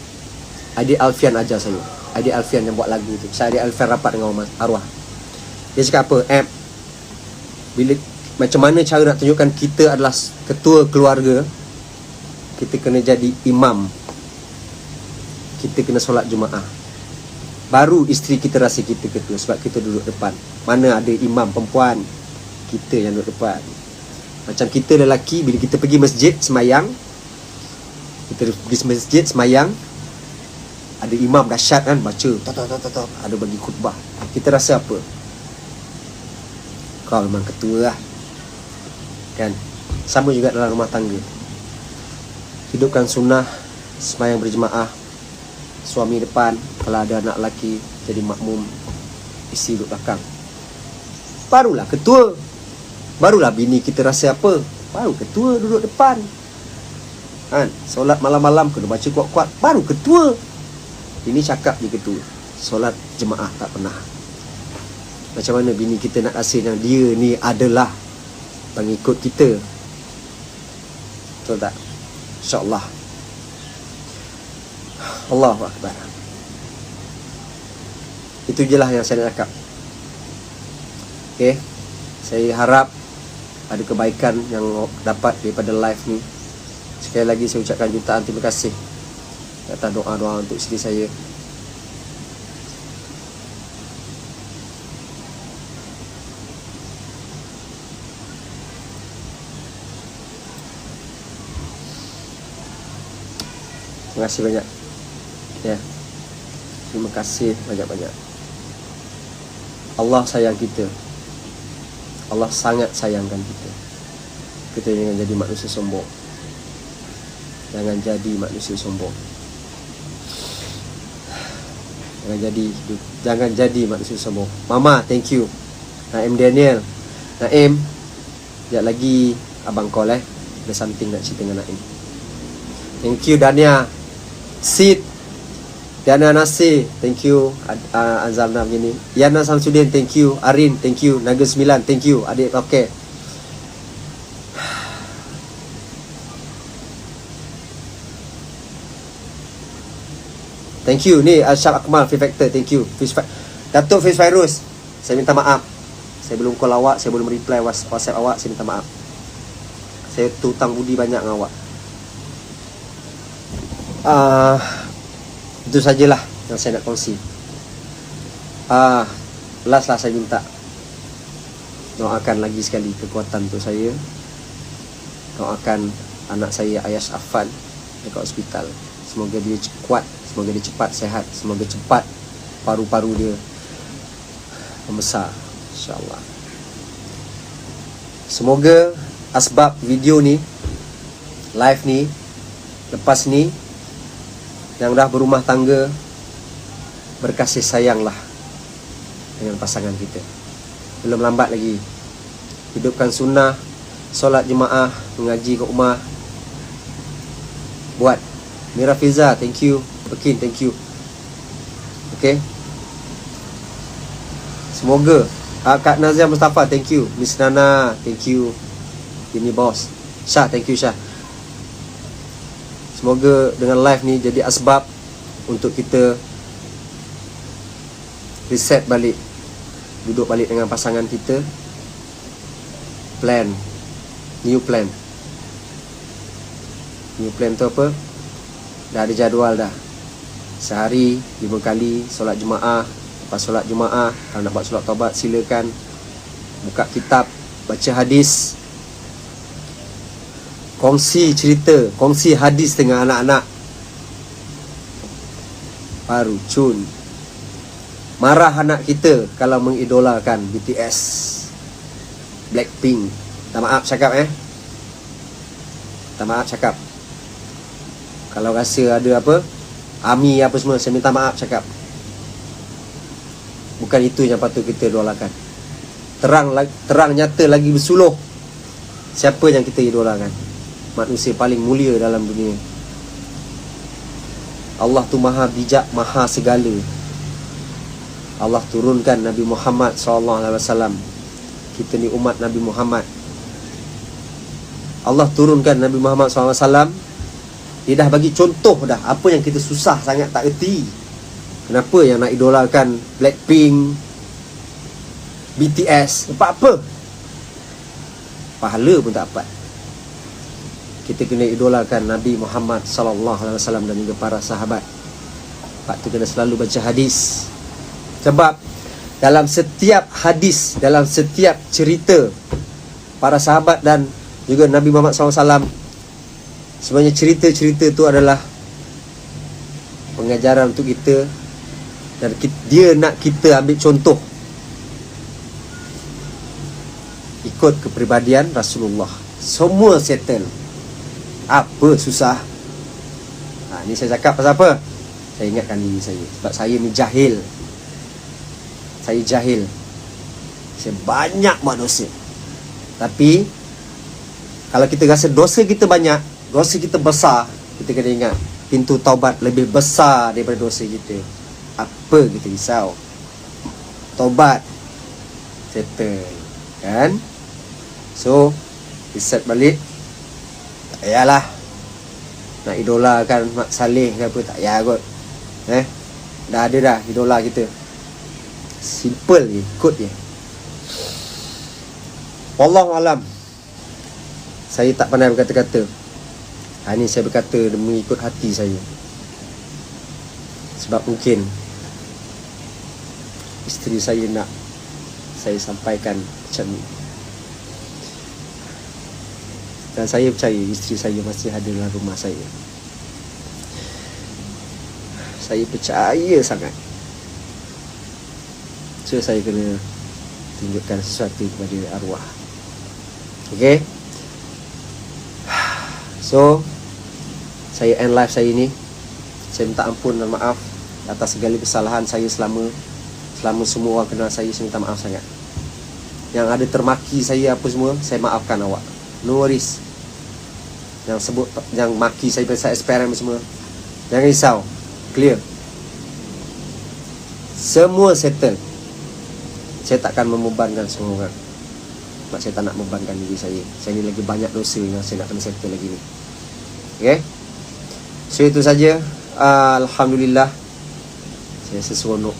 Adik Alfian ajar saya. Adik Alfian yang buat lagu tu. Saya Adik Alfian rapat dengan arwah. Dia cakap apa? Bila macam mana cara nak tunjukkan kita adalah ketua keluarga, kita kena jadi imam. Kita kena solat Jumaat. Baru isteri kita rasa kita ketua, sebab kita duduk depan. Mana ada imam perempuan, kita yang duduk depan. Macam kita lelaki, bila kita pergi masjid semayang, ada imam dahsyat kan, baca ada bagi khutbah, kita rasa apa? Kau memang ketua lah kan. Sama juga dalam rumah tangga. Hidupkan sunnah semayang berjemaah, suami depan, kalau ada anak lelaki jadi makmum, isteri duduk belakang. Barulah ketua. Barulah bini kita rasa apa? Baru ketua duduk depan kan. Solat malam-malam kena baca kuat-kuat, baru ketua. Ini cakap dia ketua. Solat jemaah tak pernah. Macam mana bini kita nak rasa yang dia ni adalah pengikut kita? Betul tak? InsyaAllah. Allahu Akbar. Itu je lah yang saya nak cakap. Okay, saya harap ada kebaikan yang dapat daripada live ni. Sekali lagi saya ucapkan jutaan terima kasih atas doa-doa untuk isteri saya. Terima kasih banyak. Ya. Terima kasih banyak-banyak. Allah sayang kita. Allah sangat sayangkan kita. Kita jangan jadi manusia sombong. Jangan jadi manusia sombong. Jangan jadi manusia sombong. Mama, thank you. Naim Daniel. Naim, sekejap lagi abang call ada something nak cerita dengan Naim. Thank you Dania. Sid Dana Nasir, thank you. Azamna begini. Yana Samsudin, thank you. Arin, thank you. Naga 9, thank you. Adik, okay. Thank you. Ni Arsyad Akmal, Face Factor, thank you. Datuk Face Virus, saya minta maaf. Saya belum call awak, saya belum reply WhatsApp awak, saya minta maaf. Saya hutang budi banyak dengan awak. Itu sajalah yang saya nak kongsi. Last lah saya minta doakan lagi sekali kekuatan untuk saya. Doakan anak saya Ayash Affan dekat hospital. Semoga dia kuat, semoga dia cepat sihat, semoga cepat paru-paru dia membesar, insya-Allah. Semoga asbab video ni, live ni, lepas ni, yang dah berumah tangga berkasih sayanglah dengan pasangan kita. Belum lambat lagi. Hidupkan sunnah, solat jemaah, mengaji kat rumah. Buat. Mira Fiza, thank you. Pekin, thank you. Okay. Semoga Kak Nazia Mustafa, thank you. Miss Nana, thank you. Ini bos Syah, thank you Syah. Semoga dengan live ni jadi asbab untuk kita reset balik, duduk balik dengan pasangan kita, plan, new plan tu apa? Dah ada jadual dah. Sehari 5 kali solat Jumaat. Lepas solat Jumaat, kalau nak buat solat taubat silakan. Buka kitab, baca hadis, kongsi cerita, kongsi hadis dengan anak-anak. Baru cun. Marah anak kita kalau mengidolakan BTS, Blackpink. Minta maaf cakap minta maaf cakap. Kalau rasa ada apa, ARMY apa semua, saya minta maaf cakap. Bukan itu yang patut kita idolakan. Terang nyata lagi bersuluh. Siapa yang kita idolakan? Manusia paling mulia dalam dunia. Allah tu maha bijak, maha segala. Allah turunkan Nabi Muhammad SAW. Kita ni umat Nabi Muhammad. Allah turunkan Nabi Muhammad SAW. Dia dah bagi contoh dah. Apa yang kita susah sangat tak erti. Kenapa yang nak idolakan Blackpink, BTS? Dapat apa? Pahala pun tak dapat. Kita kena idolakan Nabi Muhammad SAW dan juga para sahabat. Lepas tu kena selalu baca hadis. Sebab dalam setiap hadis, dalam setiap cerita para sahabat dan juga Nabi Muhammad SAW, sebenarnya cerita-cerita tu adalah pengajaran untuk kita. Dan dia nak kita ambil contoh, ikut kepribadian Rasulullah. Semua settle. Apa susah? Ni saya cakap pasal apa? Saya ingatkan diri saya. Sebab saya ni jahil. Saya jahil. Saya banyak buat dosa. Tapi kalau kita rasa dosa kita banyak, dosa kita besar, kita kena ingat pintu taubat lebih besar daripada dosa kita. Apa kita risau? Taubat. settle. Kan? So, reset balik. Tak payahlah nak idolakan Mak Saleh ke apa, tak payah kot. Dah ada dah idola kita. Simple je, ikut je. Wallahu alam. Saya tak pandai berkata-kata. Ini saya berkata mengikut hati saya. Sebab mungkin isteri saya nak saya sampaikan macam ni. Dan saya percaya isteri saya masih ada dalam rumah saya. Saya percaya sangat. So saya kena tunjukkan sesuatu kepada arwah. Okay. So saya end live saya ni. Saya minta ampun dan maaf atas segala kesalahan saya selama semua orang kenal saya minta maaf sangat. Yang ada termaki saya apa semua, saya maafkan awak. No worries. Yang maki saya pasal eksperimen semua, jangan risau. Clear. Semua settle. Saya takkan membebankan semua orang. Sebab saya tak nak membebankan diri saya. Saya ni lagi banyak dosa yang saya nak kena settle lagi ni. Okay. So itu saja. Alhamdulillah, saya seseronok